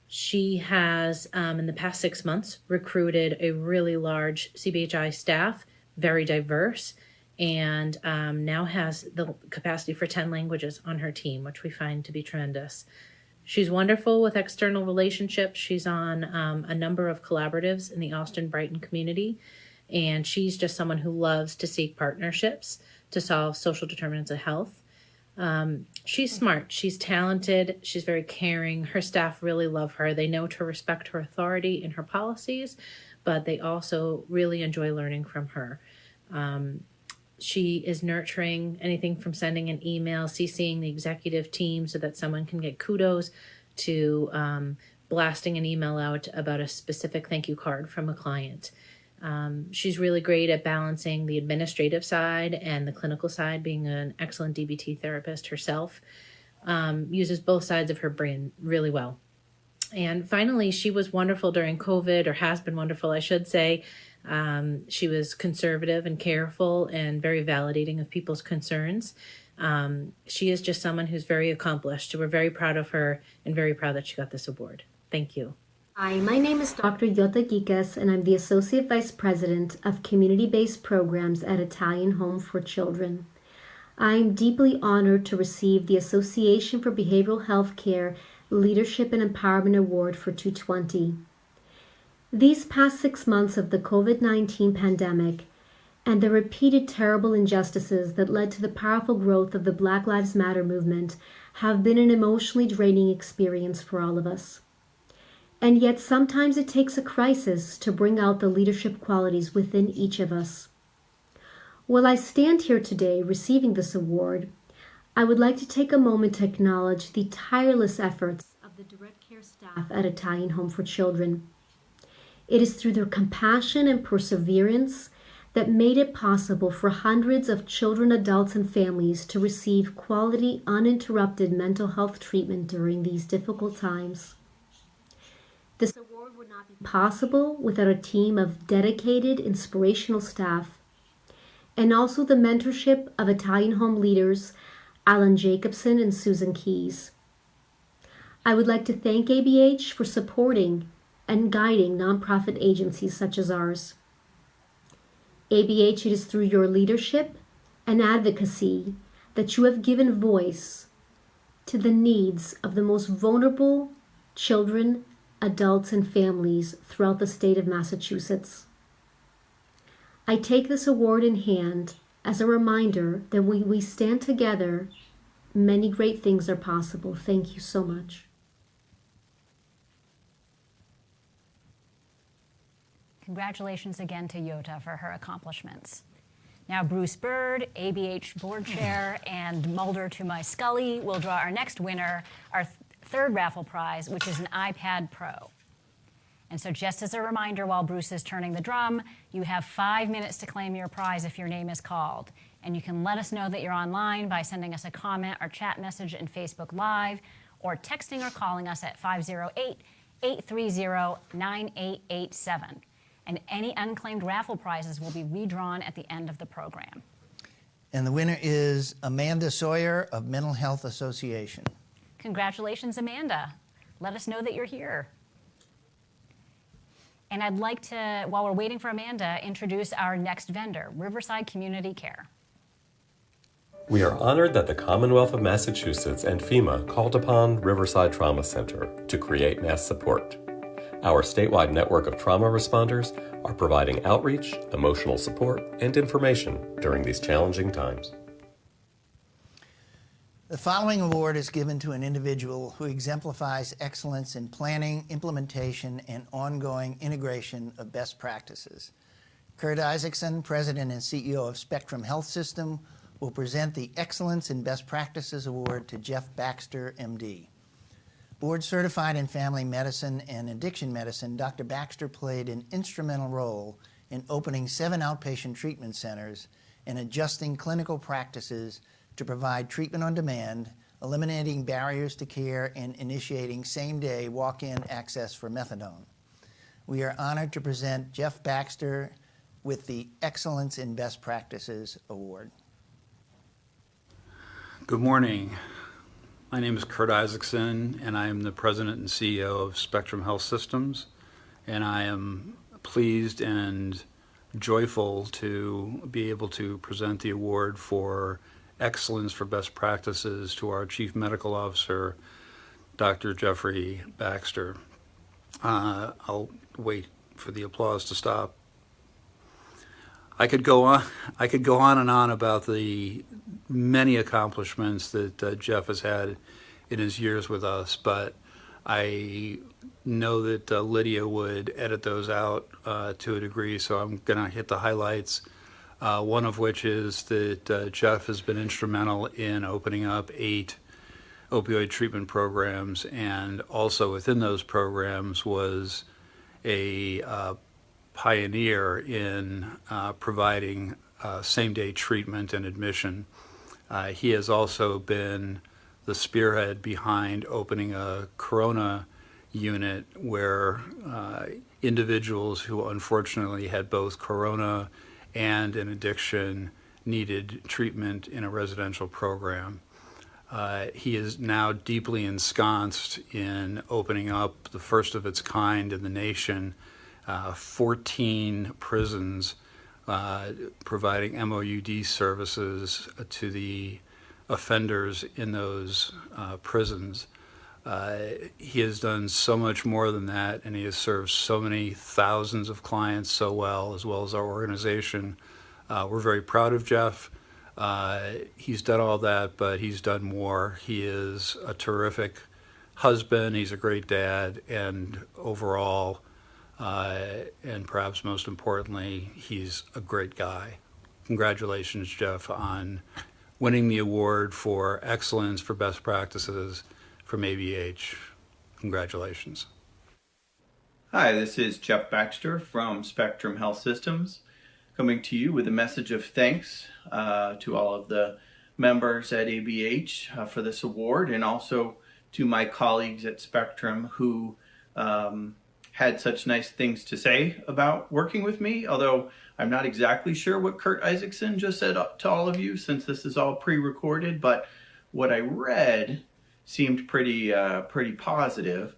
She has, in the past 6 months, recruited a really large CBHI staff, very diverse, and now has the capacity for 10 languages on her team, which we find to be tremendous. She's wonderful with external relationships. She's on a number of collaboratives in the Austin-Brighton community, and she's just someone who loves to seek partnerships to solve social determinants of health. She's smart, she's talented, she's very caring. Her staff really love her. They know to respect her authority and her policies, but they also really enjoy learning from her. She is nurturing, anything from sending an email, CCing the executive team so that someone can get kudos, to blasting an email out about a specific thank you card from a client. She's really great at balancing the administrative side and the clinical side, being an excellent DBT therapist herself. Uses both sides of her brain really well. And finally, she was wonderful during COVID, or has been wonderful, I should say. She was conservative and careful and very validating of people's concerns. She is just someone who's very accomplished. We're very proud of her and very proud that she got this award. Thank you. Hi, my name is Dr. Yota Gikas, and I'm the Associate Vice President of Community-Based Programs at Italian Home for Children. I am deeply honored to receive the Association for Behavioral Health Care Leadership and Empowerment Award for 2020. These past 6 months of the COVID-19 pandemic and the repeated terrible injustices that led to the powerful growth of the Black Lives Matter movement have been an emotionally draining experience for all of us. And yet sometimes it takes a crisis to bring out the leadership qualities within each of us. While I stand here today receiving this award, I would like to take a moment to acknowledge the tireless efforts of the direct care staff at Italian Home for Children. It is through their compassion and perseverance that made it possible for hundreds of children, adults, and families to receive quality, uninterrupted mental health treatment during these difficult times. This award would not be possible without a team of dedicated, inspirational staff, and also the mentorship of Italian Home leaders Alan Jacobson and Susan Keys. I would like to thank ABH for supporting and guiding nonprofit agencies such as ours. ABH, it is through your leadership and advocacy that you have given voice to the needs of the most vulnerable children, adults, and families throughout the state of Massachusetts. I take this award in hand as a reminder that when we stand together, many great things are possible. Thank you so much. Congratulations again to Yota for her accomplishments. Now Bruce Bird, ABH Board Chair, and Mulder to my Scully will draw our next winner, our third raffle prize, which is an iPad Pro. And so just as a reminder, while Bruce is turning the drum, you have 5 minutes to claim your prize if your name is called. And you can let us know that you're online by sending us a comment or chat message in Facebook Live, or texting or calling us at 508-830-9887. And any unclaimed raffle prizes will be redrawn at the end of the program. And the winner is Amanda Sawyer of Mental Health Association. Congratulations, Amanda. Let us know that you're here. And I'd like to, while we're waiting for Amanda, introduce our next vendor, Riverside Community Care. We are honored that the Commonwealth of Massachusetts and FEMA called upon Riverside Trauma Center to create mass support. Our statewide network of trauma responders are providing outreach, emotional support, and information during these challenging times. The following award is given to an individual who exemplifies excellence in planning, implementation, and ongoing integration of best practices. Kurt Isaacson, President and CEO of Spectrum Health System, will present the Excellence in Best Practices Award to Jeff Baxter, MD. Board certified in family medicine and addiction medicine, Dr. Baxter played an instrumental role in opening 7 outpatient treatment centers and adjusting clinical practices to provide treatment on demand, eliminating barriers to care, and initiating same-day walk-in access for methadone. We are honored to present Jeff Baxter with the Excellence in Best Practices Award. Good morning. My name is Kurt Isaacson, and I am the President and CEO of Spectrum Health Systems, and I am pleased and joyful to be able to present the award for excellence for best practices to our Chief Medical Officer, Dr. Jeffrey Baxter. I'll wait for the applause to stop. I could go on and on about the many accomplishments that Jeff has had in his years with us, but I know that Lydia would edit those out to a degree, so I'm going to hit the highlights. One of which is that Jeff has been instrumental in opening up 8 opioid treatment programs, and also within those programs was a pioneer in providing same-day treatment and admission. He has also been the spearhead behind opening a corona unit where individuals who unfortunately had both corona and an addiction needed treatment in a residential program. He is now deeply ensconced in opening up the first of its kind in the nation, 14 prisons, providing MOUD services to the offenders in those prisons. He has done so much more than that, and he has served so many thousands of clients so well as our organization. We're very proud of Jeff. He's done all that, but he's done more. He is a terrific husband, he's a great dad, and overall, and perhaps most importantly, he's a great guy. Congratulations, Jeff, on winning the award for excellence for best practices from ABH. Congratulations. Hi, this is Jeff Baxter from Spectrum Health Systems, coming to you with a message of thanks to all of the members at ABH for this award, and also to my colleagues at Spectrum who had such nice things to say about working with me, although I'm not exactly sure what Kurt Isaacson just said to all of you, since this is all pre-recorded, but what I read seemed pretty positive.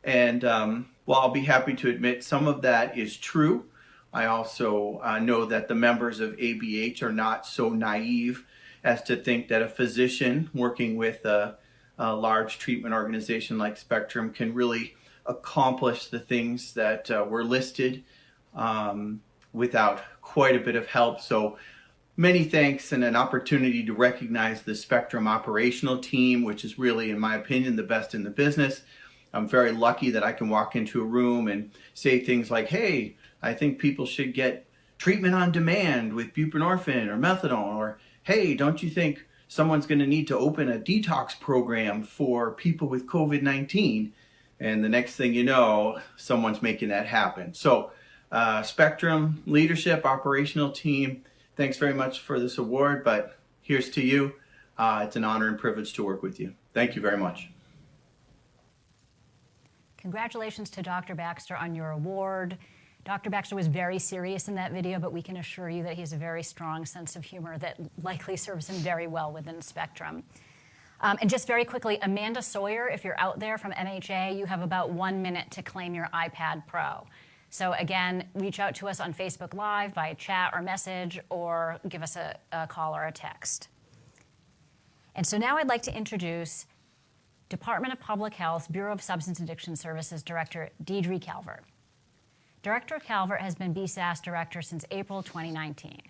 And while I'll be happy to admit some of that is true, I also know that the members of ABH are not so naive as to think that a physician working with a large treatment organization like Spectrum can really accomplish the things that were listed without quite a bit of help. So many thanks, and an opportunity to recognize the Spectrum operational team, which is really, in my opinion, the best in the business. I'm very lucky that I can walk into a room and say things like, hey, I think people should get treatment on demand with buprenorphine or methadone, or hey, don't you think someone's going to need to open a detox program for people with COVID-19? And the next thing you know, someone's making that happen. So Spectrum leadership, operational team, thanks very much for this award, but here's to you. It's an honor and privilege to work with you. Thank you very much. Congratulations to Dr. Baxter on your award. Dr. Baxter was very serious in that video, but we can assure you that he has a very strong sense of humor that likely serves him very well within Spectrum. And just very quickly, Amanda Sawyer, if you're out there from MHA, you have about 1 minute to claim your iPad Pro. So again, reach out to us on Facebook Live via chat or message, or give us a call or a text. And so now I'd like to introduce Department of Public Health, Bureau of Substance Addiction Services Director Deidre Calvert. Director Calvert has been BSAS Director since April 2019.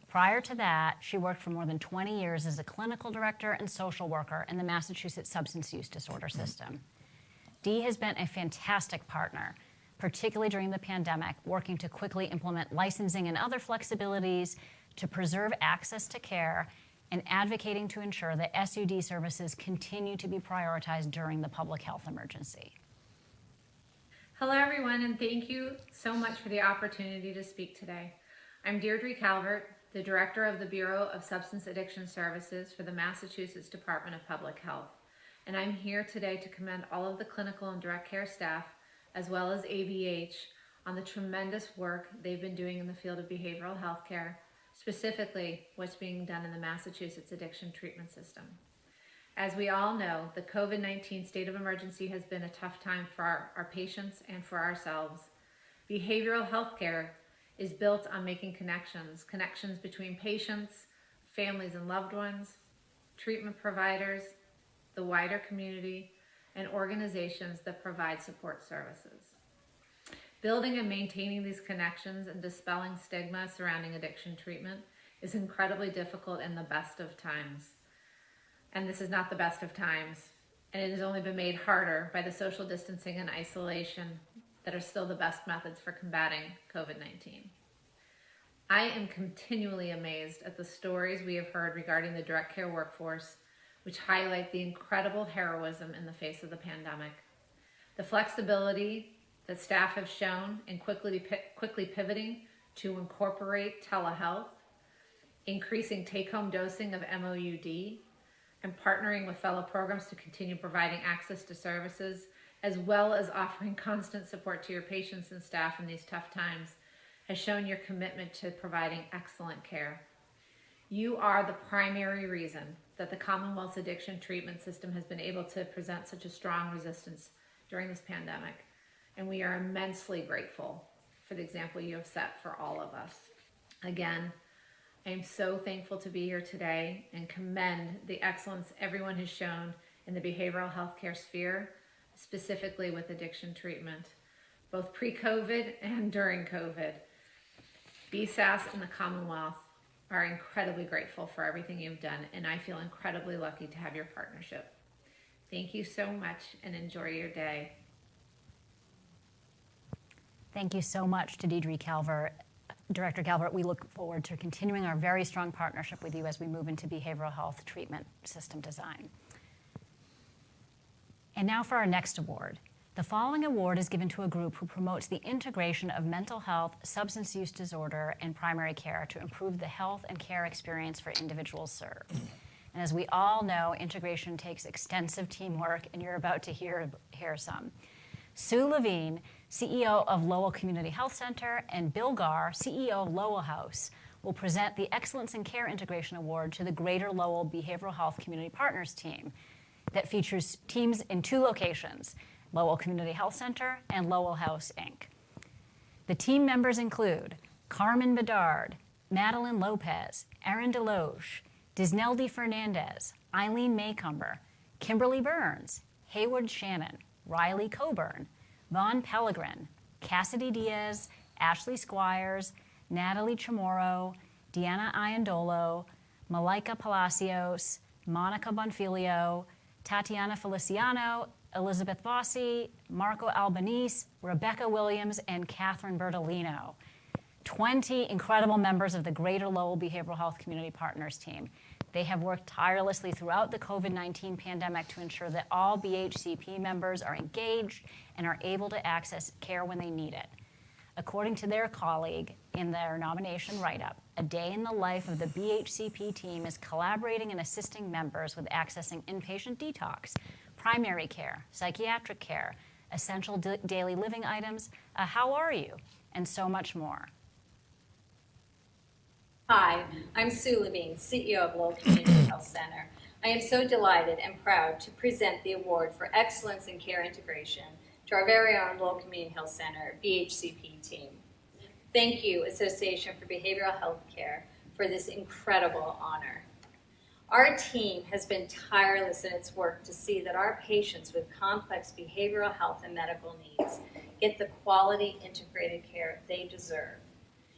Prior to that, she worked for more than 20 years as a clinical director and social worker in the Massachusetts Substance Use Disorder System. Dee has been a fantastic partner, particularly during the pandemic, working to quickly implement licensing and other flexibilities to preserve access to care and advocating to ensure that SUD services continue to be prioritized during the public health emergency. Hello everyone, and thank you so much for the opportunity to speak today. I'm Deirdre Calvert, the Director of the Bureau of Substance Addiction Services for the Massachusetts Department of Public Health, and I'm here today to commend all of the clinical and direct care staff, as well as ABH, on the tremendous work they've been doing in the field of behavioral health care, specifically what's being done in the Massachusetts addiction treatment system. As we all know, the COVID-19 state of emergency has been a tough time for our patients and for ourselves. Behavioral health care is built on making connections between patients, families and loved ones, treatment providers, the wider community, and organizations that provide support services. Building and maintaining these connections and dispelling stigma surrounding addiction treatment is incredibly difficult in the best of times. And this is not the best of times. And it has only been made harder by the social distancing and isolation that are still the best methods for combating COVID-19. I am continually amazed at the stories we have heard regarding the direct care workforce, which highlight the incredible heroism in the face of the pandemic. The flexibility that staff have shown in quickly pivoting to incorporate telehealth, increasing take-home dosing of MOUD, and partnering with fellow programs to continue providing access to services, as well as offering constant support to your patients and staff in these tough times, has shown your commitment to providing excellent care. You are the primary reason that the Commonwealth's addiction treatment system has been able to present such a strong resistance during this pandemic, and we are immensely grateful for the example you have set for all of us. Again, I am so thankful to be here today and commend the excellence everyone has shown in the behavioral healthcare sphere, specifically with addiction treatment, both pre-COVID and during COVID. BSAS and the Commonwealth are incredibly grateful for everything you've done, and I feel incredibly lucky to have your partnership. Thank you so much and enjoy your day. Thank you so much to Deidre Calvert. Director Calvert, we look forward to continuing our very strong partnership with you as we move into behavioral health treatment system design. And now for our next award. The following award is given to a group who promotes the integration of mental health, substance use disorder, and primary care to improve the health and care experience for individuals served. And as we all know, integration takes extensive teamwork, and you're about to hear some. Sue Levine, CEO of Lowell Community Health Center, and Bill Garr, CEO of Lowell House, will present the Excellence in Care Integration Award to the Greater Lowell Behavioral Health Community Partners team that features teams in 2 locations, Lowell Community Health Center and Lowell House, Inc. The team members include Carmen Bedard, Madeline Lopez, Erin Deloge, Disneldi Fernandez, Eileen Maycumber, Kimberly Burns, Haywood Shannon, Riley Coburn, Vaughn Pellegrin, Cassidy Diaz, Ashley Squires, Natalie Chamorro, Deanna Iandolo, Malika Palacios, Monica Bonfilio, Tatiana Feliciano, Elizabeth Vossi, Marco Albanese, Rebecca Williams, and Catherine Bertolino. 20 incredible members of the Greater Lowell Behavioral Health Community Partners team. They have worked tirelessly throughout the COVID-19 pandemic to ensure that all BHCP members are engaged and are able to access care when they need it. According to their colleague in their nomination write-up, a day in the life of the BHCP team is collaborating and assisting members with accessing inpatient detox, primary care, psychiatric care, essential daily living items, how are you, and so much more. Hi, I'm Sue Levine, CEO of Lowell Community Health Center. I am so delighted and proud to present the award for Excellence in Care Integration to our very own Lowell Community Health Center BHCP team. Thank you, Association for Behavioral Health Care, for this incredible honor. Our team has been tireless in its work to see that our patients with complex behavioral health and medical needs get the quality integrated care they deserve.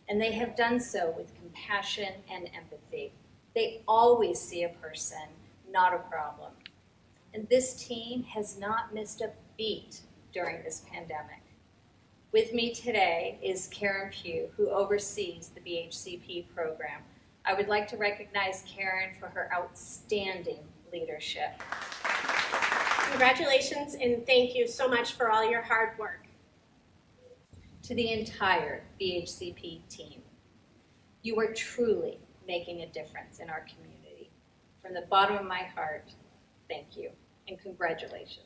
And they have done so with compassion and empathy. They always see a person, not a problem. And this team has not missed a beat during this pandemic. With me today is Karen Pugh, who oversees the BHCP program. I would like to recognize Karen for her outstanding leadership. Congratulations and thank you so much for all your hard work. To the entire BHCP team, you are truly making a difference in our community. From the bottom of my heart, thank you and congratulations.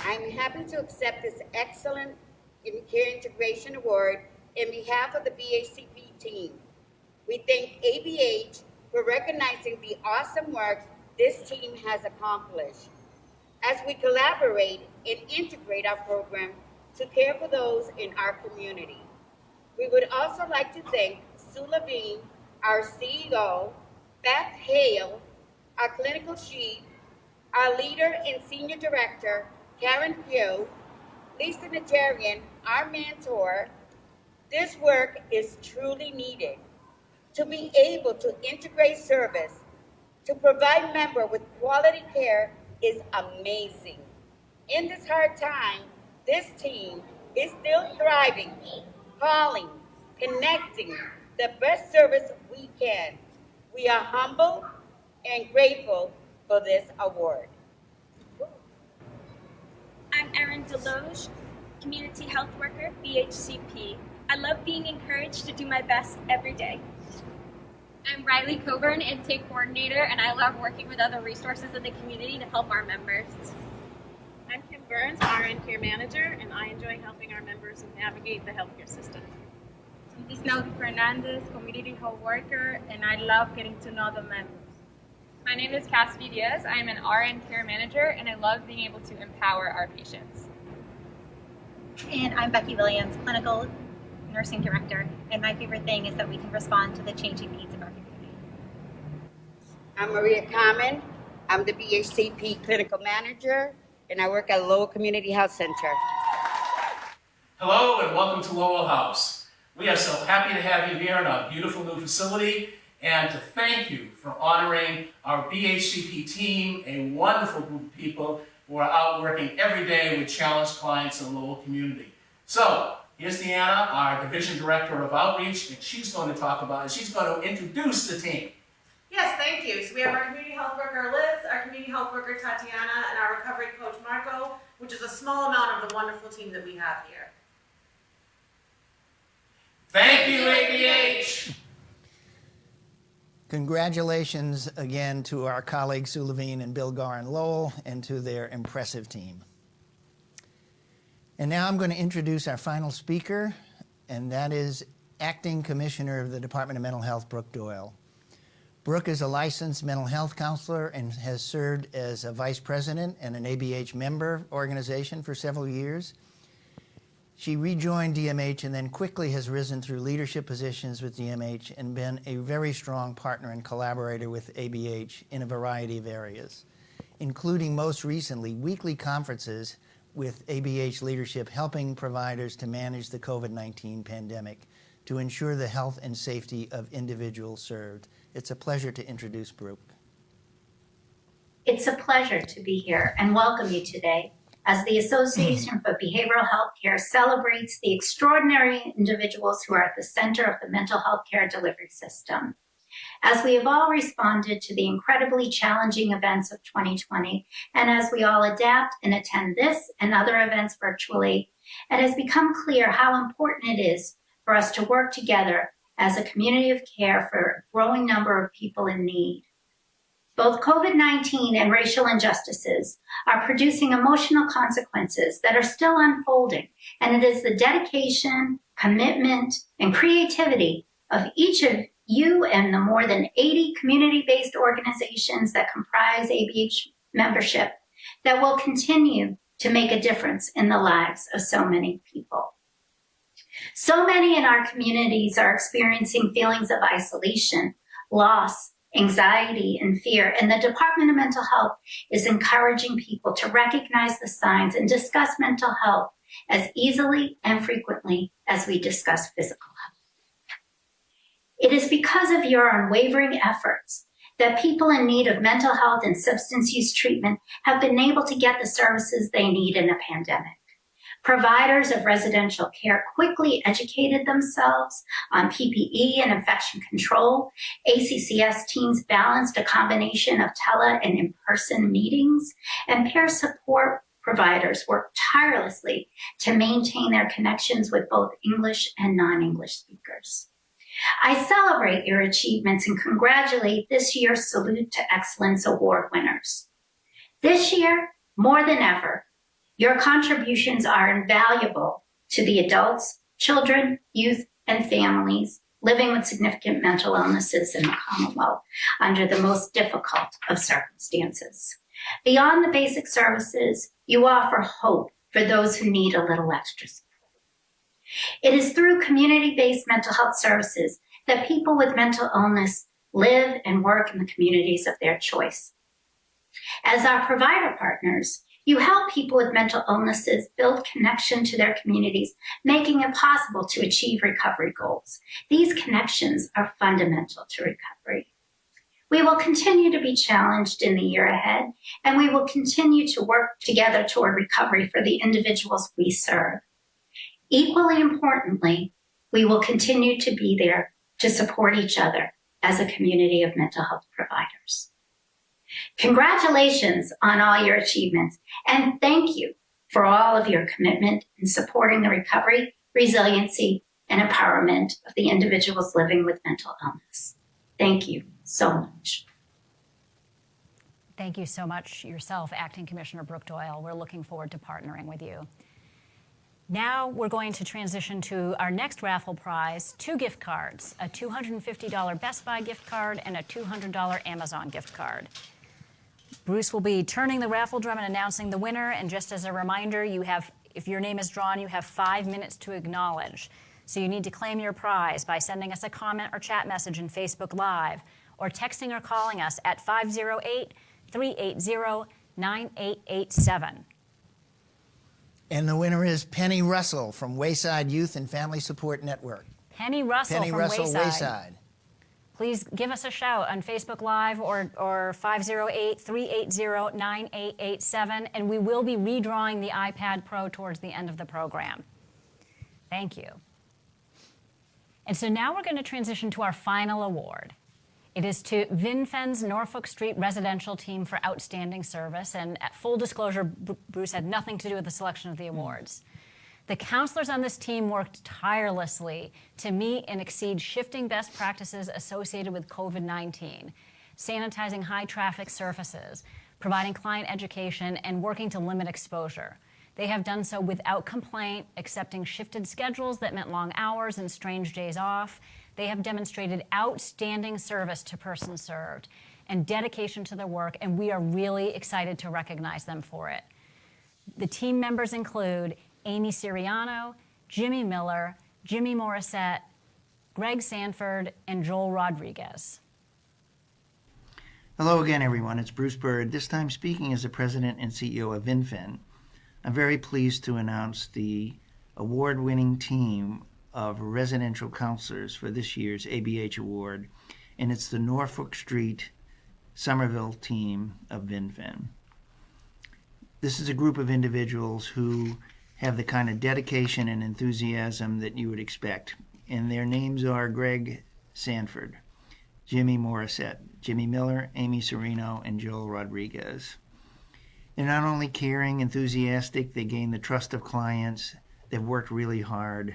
I'm happy to accept this Excellent in Care Integration Award in behalf of the BHCP team. We thank ABH for recognizing the awesome work this team has accomplished. As we collaborate and integrate our program, to care for those in our community. We would also like to thank Sue Levine, our CEO, Beth Hale, our clinical chief, our leader and senior director, Karen Pugh, Lisa Najarian, our mentor. This work is truly needed. To be able to integrate service, to provide members with quality care is amazing. In this hard time, this team is still thriving, calling, connecting the best service we can. We are humble and grateful for this award. I'm Erin Deloge, Community Health Worker, BHCP. I love being encouraged to do my best every day. I'm Riley Coburn, Intake Coordinator, and I love working with other resources in the community to help our members. I'm Kim Burns, RN Care Manager, and I enjoy helping our members navigate the healthcare system. I'm Tisnaudi Fernandez, Community Health Worker, and I love getting to know the members. My name is Cassidy Diaz. I am an RN Care Manager, and I love being able to empower our patients. And I'm Becky Williams, Clinical Nursing Director, and my favorite thing is that we can respond to the changing needs of our community. I'm Maria Carmen. I'm the BHCP Clinical Manager, and I work at Lowell Community Health Center. Hello and welcome to Lowell House. We are so happy to have you here in our beautiful new facility and to thank you for honoring our BHCP team, a wonderful group of people who are out working every day with challenged clients in the Lowell community. So, here's Deanna, our Division Director of Outreach, and she's going to introduce the team. Yes, thank you. So we have our community health worker Liz, our community health worker Tatiana, and our recovery coach Marco, which is a small amount of the wonderful team that we have here. Thank you, ABH! Congratulations again to our colleagues Sue Levine and Bill Garr and Lowell and to their impressive team. And now I'm going to introduce our final speaker, and that is Acting Commissioner of the Department of Mental Health, Brooke Doyle. Brooke is a licensed mental health counselor and has served as a vice president and an ABH member organization for several years. She rejoined DMH and then quickly has risen through leadership positions with DMH and been a very strong partner and collaborator with ABH in a variety of areas, including most recently weekly conferences with ABH leadership helping providers to manage the COVID-19 pandemic to ensure the health and safety of individuals served. It's a pleasure to introduce Brooke. It's a pleasure to be here and welcome you today as the Association for Behavioral Health Care celebrates the extraordinary individuals who are at the center of the mental health care delivery system. As we have all responded to the incredibly challenging events of 2020, and as we all adapt and attend this and other events virtually, it has become clear how important it is for us to work together as a community of care for a growing number of people in need. Both COVID-19 and racial injustices are producing emotional consequences that are still unfolding, and it is the dedication, commitment, and creativity of each of you and the more than 80 community-based organizations that comprise ABH membership that will continue to make a difference in the lives of so many people. So many in our communities are experiencing feelings of isolation, loss, anxiety, and fear, and the Department of Mental Health is encouraging people to recognize the signs and discuss mental health as easily and frequently as we discuss physical health. It is because of your unwavering efforts that people in need of mental health and substance use treatment have been able to get the services they need in a pandemic. Providers of residential care quickly educated themselves on PPE and infection control. ACCS teams balanced a combination of tele and in-person meetings, and peer support providers worked tirelessly to maintain their connections with both English and non-English speakers. I celebrate your achievements and congratulate this year's Salute to Excellence Award winners. This year, more than ever, your contributions are invaluable to the adults, children, youth, and families living with significant mental illnesses in the Commonwealth under the most difficult of circumstances. Beyond the basic services, you offer hope for those who need a little extra support. It is through community-based mental health services that people with mental illness live and work in the communities of their choice. As our provider partners, you help people with mental illnesses build connection to their communities, making it possible to achieve recovery goals. These connections are fundamental to recovery. We will continue to be challenged in the year ahead, and we will continue to work together toward recovery for the individuals we serve. Equally importantly, we will continue to be there to support each other as a community of mental health providers. Congratulations on all your achievements, and thank you for all of your commitment in supporting the recovery, resiliency, and empowerment of the individuals living with mental illness. Thank you so much. Thank you so much yourself, Acting Commissioner Brooke Doyle. We're looking forward to partnering with you. Now we're going to transition to our next raffle prize, 2 gift cards, a $250 Best Buy gift card and a $200 Amazon gift card. Bruce will be turning the raffle drum and announcing the winner, and just as a reminder, if your name is drawn, you have 5 minutes to acknowledge. So you need to claim your prize by sending us a comment or chat message in Facebook Live, or texting or calling us at 508-380-9887. And the winner is Penny Russell from Wayside Youth and Family Support Network. Penny Russell Penny from Russell, Wayside. Please give us a shout on Facebook Live or 508-380-9887, and we will be redrawing the iPad Pro towards the end of the program. Thank you. And so now we're going to transition to our final award. It is to VinFen's Norfolk Street residential team for outstanding service. And at full disclosure, Bruce had nothing to do with the selection of the awards. The counselors on this team worked tirelessly to meet and exceed shifting best practices associated with COVID-19, sanitizing high traffic surfaces, providing client education, and working to limit exposure. They have done so without complaint, accepting shifted schedules that meant long hours and strange days off. They have demonstrated outstanding service to persons served and dedication to their work, and we are really excited to recognize them for it. The team members include Amy Siriano, Jimmy Miller, Jimmy Morissette, Greg Sanford, and Joel Rodriguez. Hello again, everyone. It's Bruce Bird, this time speaking as the president and CEO of VinFen. I'm very pleased to announce the award-winning team of residential counselors for this year's ABH award, and it's the Norfolk Street Somerville team of VinFen. This is a group of individuals who have the kind of dedication and enthusiasm that you would expect, and their names are Greg Sanford, Jimmy Morissette, Jimmy Miller, Amy Serino, and Joel Rodriguez. They're not only caring, enthusiastic, they gain the trust of clients, they've worked really hard,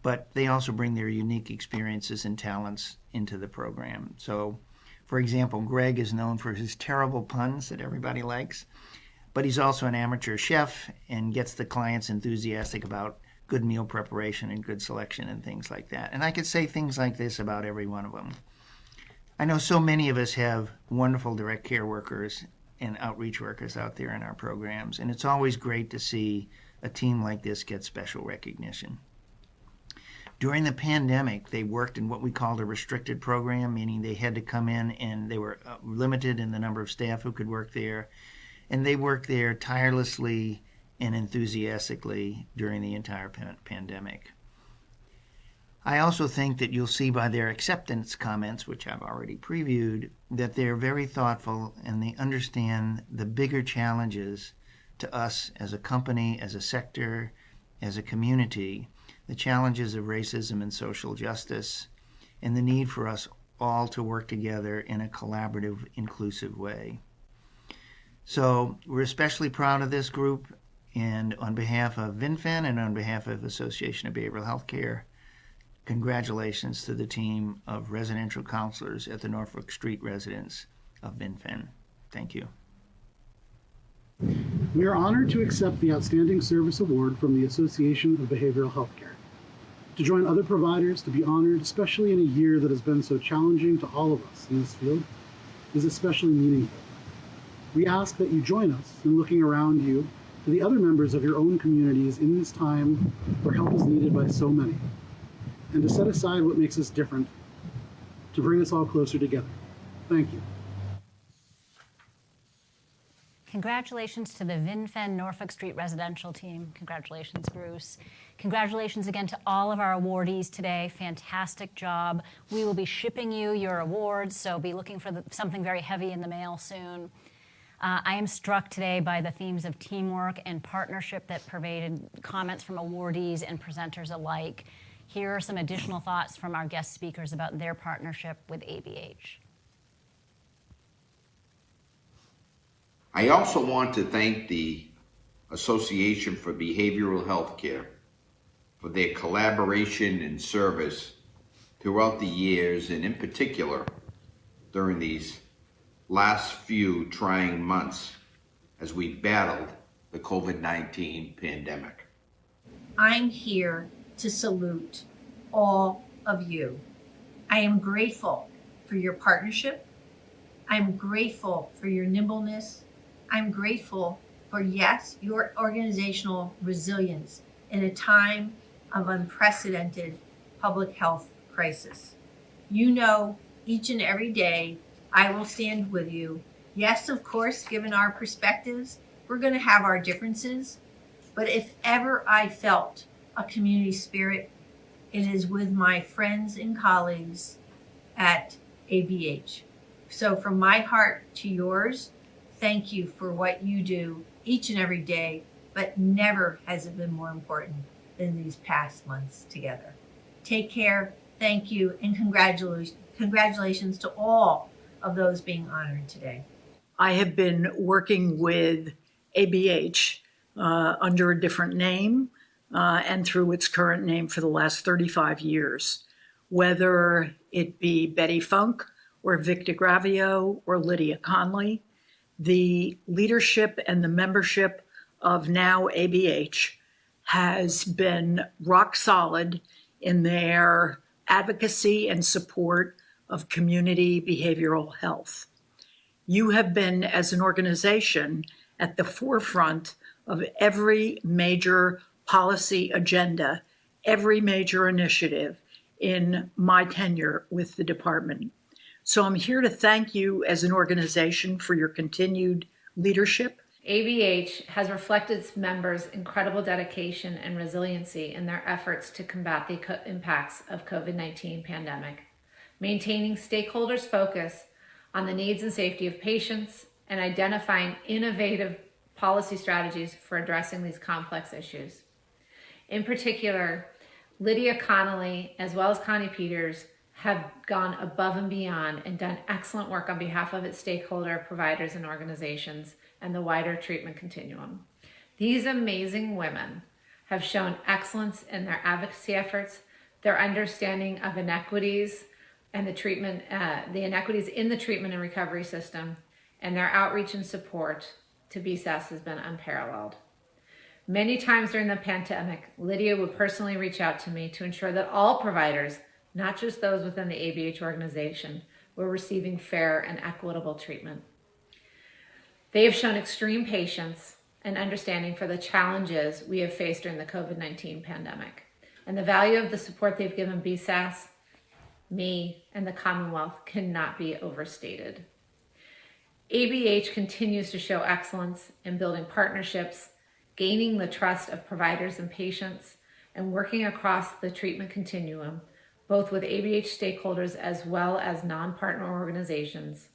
but they also bring their unique experiences and talents into the program. So, for example, Greg is known for his terrible puns that everybody likes, but he's also an amateur chef and gets the clients enthusiastic about good meal preparation and good selection and things like that. And I could say things like this about every one of them. I know so many of us have wonderful direct care workers and outreach workers out there in our programs, and it's always great to see a team like this get special recognition. During the pandemic, they worked in what we called a restricted program, meaning they had to come in and they were limited in the number of staff who could work there, and they worked there tirelessly and enthusiastically during the entire pandemic. I also think that you'll see by their acceptance comments, which I've already previewed, that they're very thoughtful and they understand the bigger challenges to us as a company, as a sector, as a community, the challenges of racism and social justice, and the need for us all to work together in a collaborative, inclusive way. So we're especially proud of this group, and on behalf of VinFen and on behalf of the Association of Behavioral Healthcare, congratulations to the team of residential counselors at the Norfolk Street residence of VinFen. Thank you. We are honored to accept the Outstanding Service Award from the Association of Behavioral Healthcare. To join other providers to be honored, especially in a year that has been so challenging to all of us in this field, is especially meaningful. We ask that you join us in looking around you to the other members of your own communities in this time where help is needed by so many, and to set aside what makes us different to bring us all closer together. Thank you. Congratulations to the VinFen Norfolk Street residential team. Congratulations, Bruce. Congratulations again to all of our awardees today. Fantastic job. We will be shipping you your awards, so be looking for something very heavy in the mail soon. I am struck today by the themes of teamwork and partnership that pervaded comments from awardees and presenters alike. Here are some additional thoughts from our guest speakers about their partnership with ABH. I also want to thank the Association for Behavioral Healthcare for their collaboration and service throughout the years, and in particular during these last few trying months as we battled the COVID-19 pandemic. I'm here to salute all of you. I am grateful for your partnership. I'm grateful for your nimbleness. I'm grateful for, yes, your organizational resilience in a time of unprecedented public health crisis. You know, each and every day, I will stand with you. Yes, of course, given our perspectives, we're going to have our differences, but if ever I felt a community spirit, it is with my friends and colleagues at ABH. So from my heart to yours, thank you for what you do each and every day, but never has it been more important than these past months together. Take care, thank you, and congratulations to all of those being honored today. I have been working with ABH under a different name and through its current name for the last 35 years, whether it be Betty Funk or Vic DeGravio or Lydia Conley. The leadership and the membership of now ABH has been rock solid in their advocacy and support of community behavioral health. You have been, as an organization, at the forefront of every major policy agenda, every major initiative in my tenure with the department. So I'm here to thank you as an organization for your continued leadership. ABH has reflected its members' incredible dedication and resiliency in their efforts to combat the impacts of COVID-19 pandemic, maintaining stakeholders' focus on the needs and safety of patients and identifying innovative policy strategies for addressing these complex issues. In particular, Lydia Connolly, as well as Connie Peters, have gone above and beyond and done excellent work on behalf of its stakeholder providers and organizations and the wider treatment continuum. These amazing women have shown excellence in their advocacy efforts, their understanding of inequities and the inequities in the treatment and recovery system, and their outreach and support to BSAS has been unparalleled. Many times during the pandemic, Lydia would personally reach out to me to ensure that all providers, not just those within the ABH organization, were receiving fair and equitable treatment. They have shown extreme patience and understanding for the challenges we have faced during the COVID-19 pandemic, and the value of the support they've given BSAS, me, and the Commonwealth cannot be overstated. ABH continues to show excellence in building partnerships, gaining the trust of providers and patients, and working across the treatment continuum, both with ABH stakeholders as well as non-partner organizations.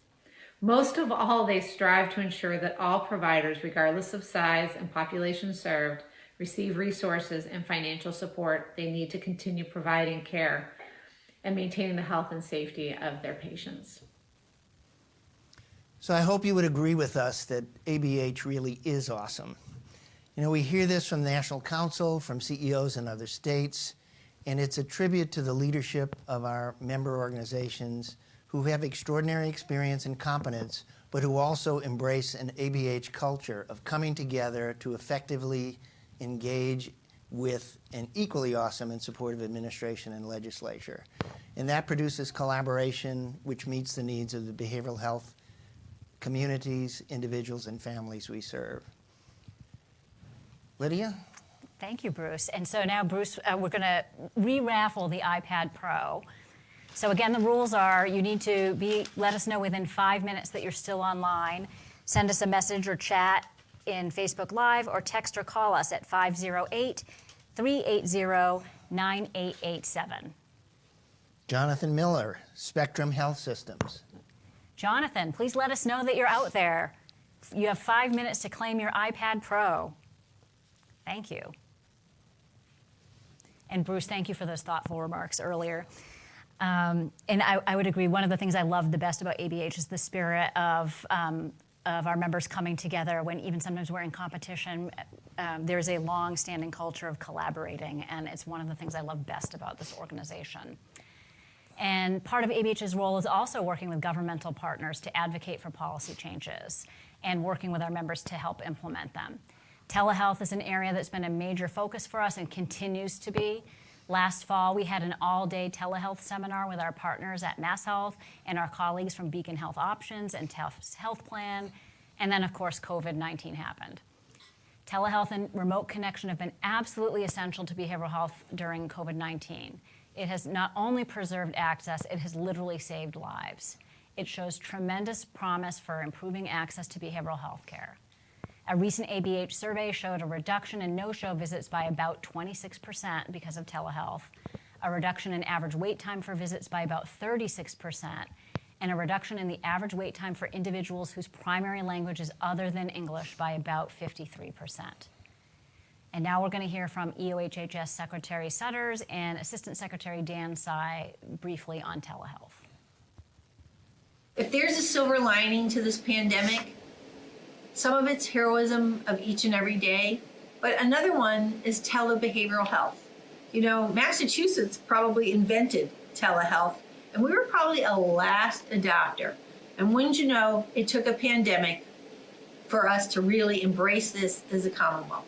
Most of all, they strive to ensure that all providers, regardless of size and population served, receive resources and financial support they need to continue providing care and maintaining the health and safety of their patients. So I hope you would agree with us that ABH really is awesome. You know, we hear this from the National Council, from CEOs in other states, and it's a tribute to the leadership of our member organizations who have extraordinary experience and competence, but who also embrace an ABH culture of coming together to effectively engage with an equally awesome and supportive administration and legislature. And that produces collaboration which meets the needs of the behavioral health communities, individuals, and families we serve. Lydia? Thank you, Bruce. And so now, Bruce, we're going to re-raffle the iPad Pro. So again, the rules are you need to let us know within 5 minutes that you're still online. Send us a message or chat in Facebook Live, or text or call us at 508-380-9887. Jonathan Miller, Spectrum Health Systems. Jonathan, please let us know that you're out there. You have 5 minutes to claim your iPad Pro. Thank you. And Bruce, thank you for those thoughtful remarks earlier. And I would agree, one of the things I love the best about ABH is the spirit of our members coming together when even sometimes we're in competition. There's a long-standing culture of collaborating, and it's one of the things I love best about this organization. And part of ABH's role is also working with governmental partners to advocate for policy changes and working with our members to help implement them. Telehealth is an area that's been a major focus for us and continues to be. Last fall, we had an all-day telehealth seminar with our partners at MassHealth and our colleagues from Beacon Health Options and Tufts Health Plan. And then, of course, COVID-19 happened. Telehealth and remote connection have been absolutely essential to behavioral health during COVID-19. It has not only preserved access, it has literally saved lives. It shows tremendous promise for improving access to behavioral health care. A recent ABH survey showed a reduction in no-show visits by about 26% because of telehealth, a reduction in average wait time for visits by about 36%, and a reduction in the average wait time for individuals whose primary language is other than English by about 53%. And now we're going to hear from EOHHS Secretary Sutters and Assistant Secretary Dan Tsai briefly on telehealth. If there's a silver lining to this pandemic, some of it's heroism of each and every day, but another one is telebehavioral health. You know, Massachusetts probably invented telehealth, and we were probably a last adopter. And wouldn't you know, it took a pandemic for us to really embrace this as a Commonwealth.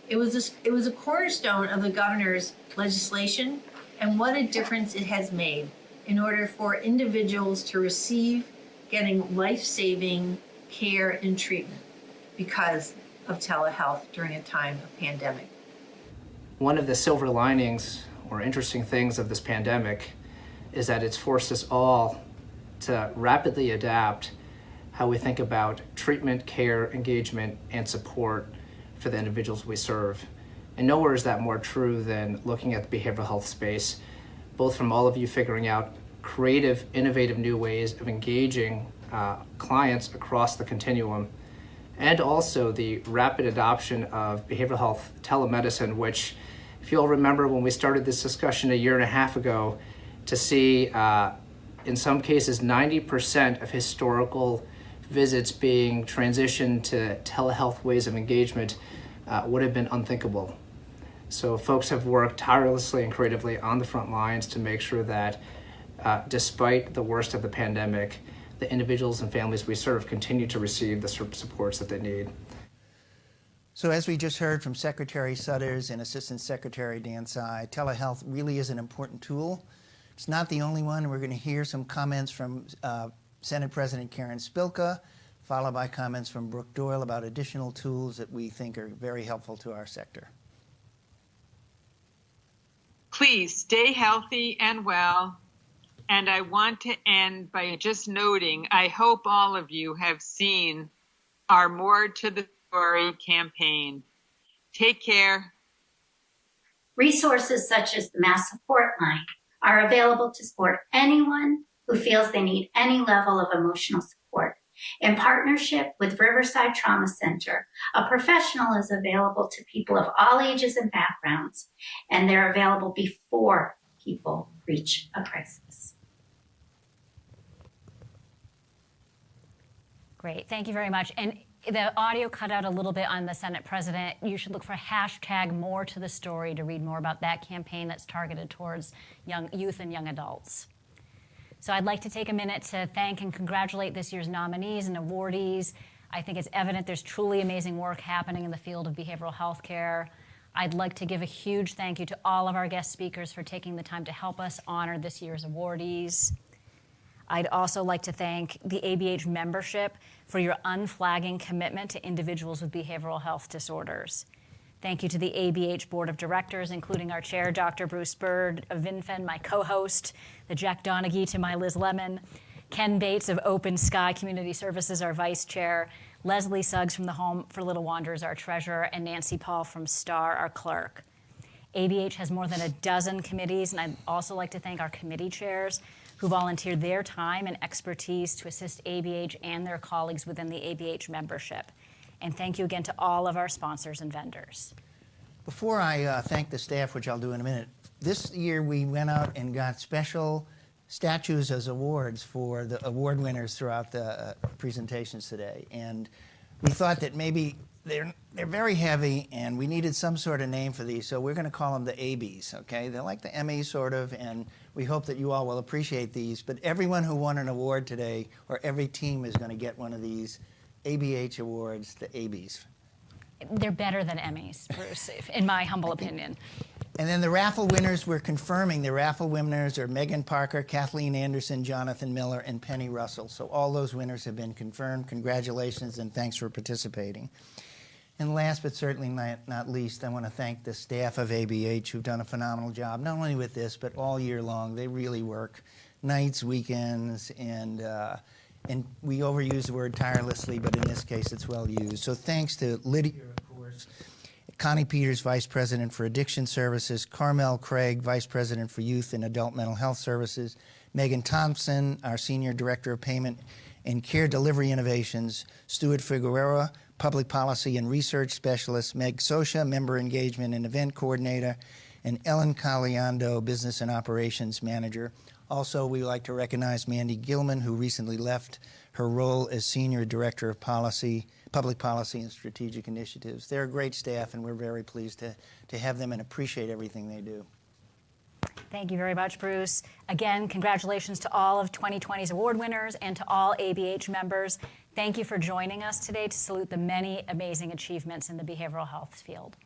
It was a cornerstone of the governor's legislation, and what a difference it has made in order for individuals to receive getting life-saving care and treatment because of telehealth during a time of pandemic. One of the silver linings or interesting things of this pandemic is that it's forced us all to rapidly adapt how we think about treatment, care, engagement, and support for the individuals we serve. And nowhere is that more true than looking at the behavioral health space, both from all of you figuring out creative, innovative new ways of engaging clients across the continuum, and also the rapid adoption of behavioral health telemedicine, which, if you all remember when we started this discussion a year and a half ago, to see in some cases 90% of historical visits being transitioned to telehealth ways of engagement would have been unthinkable. So folks have worked tirelessly and creatively on the front lines to make sure that despite the worst of the pandemic, the individuals and families we serve continue to receive the supports that they need. So as we just heard from Secretary Sutters and Assistant Secretary Dan Tsai, telehealth really is an important tool. It's not the only one. We're going to hear some comments from Senate President Karen Spilka, followed by comments from Brooke Doyle about additional tools that we think are very helpful to our sector. Please stay healthy and well. And I want to end by just noting, I hope all of you have seen our More to the Story campaign. Take care. Resources such as the Mass Support Line are available to support anyone who feels they need any level of emotional support. In partnership with Riverside Trauma Center, a professional is available to people of all ages and backgrounds, and they're available before people reach a crisis. Great, thank you very much. And the audio cut out a little bit on the Senate President. You should look for hashtag More to the Story to read more about that campaign that's targeted towards youth and young adults. So I'd like to take a minute to thank and congratulate this year's nominees and awardees. I think it's evident there's truly amazing work happening in the field of behavioral health care. I'd like to give a huge thank you to all of our guest speakers for taking the time to help us honor this year's awardees. I'd also like to thank the ABH membership for your unflagging commitment to individuals with behavioral health disorders. Thank you to the ABH Board of Directors, including our chair, Dr. Bruce Bird of VinFen, my co-host, the Jack Donaghy to my Liz Lemon, Ken Bates of Open Sky Community Services, our vice chair, Leslie Suggs from the Home for Little Wanderers, our treasurer, and Nancy Paul from STAR, our clerk. ABH has more than a dozen committees, and I'd also like to thank our committee chairs who volunteered their time and expertise to assist ABH and their colleagues within the ABH membership. And thank you again to all of our sponsors and vendors. Before I thank the staff, which I'll do in a minute, this year we went out and got special statues as awards for the award winners throughout the presentations today. And we thought that maybe they're very heavy and we needed some sort of name for these, so we're going to call them the ABs, okay? They're like the Emmys sort of, and we hope that you all will appreciate these. But everyone who won an award today, or every team, is going to get one of these ABH awards, the ABs. They're better than Emmys, Bruce, in my humble opinion. And then the raffle winners, we're confirming the raffle winners are Megan Parker, Kathleen Anderson, Jonathan Miller, and Penny Russell. So all those winners have been confirmed. Congratulations and thanks for participating. And last but certainly not least, I want to thank the staff of ABH who've done a phenomenal job, not only with this, but all year long. They really work nights, weekends, and we overuse the word tirelessly, but in this case, it's well used. So thanks to Lydia, of course, Connie Peters, Vice President for Addiction Services, Carmel Craig, Vice President for Youth and Adult Mental Health Services, Megan Thompson, our Senior Director of Payment and Care Delivery Innovations, Stuart Figueroa, Public Policy and Research Specialist, Meg Sosha, Member Engagement and Event Coordinator, and Ellen Caliando, Business and Operations Manager. Also, we would like to recognize Mandy Gilman, who recently left her role as Senior Director of Public Policy and Strategic Initiatives. They're a great staff, and we're very pleased to have them and appreciate everything they do. Thank you very much, Bruce. Again, congratulations to all of 2020's award winners and to all ABH members. Thank you for joining us today to salute the many amazing achievements in the behavioral health field.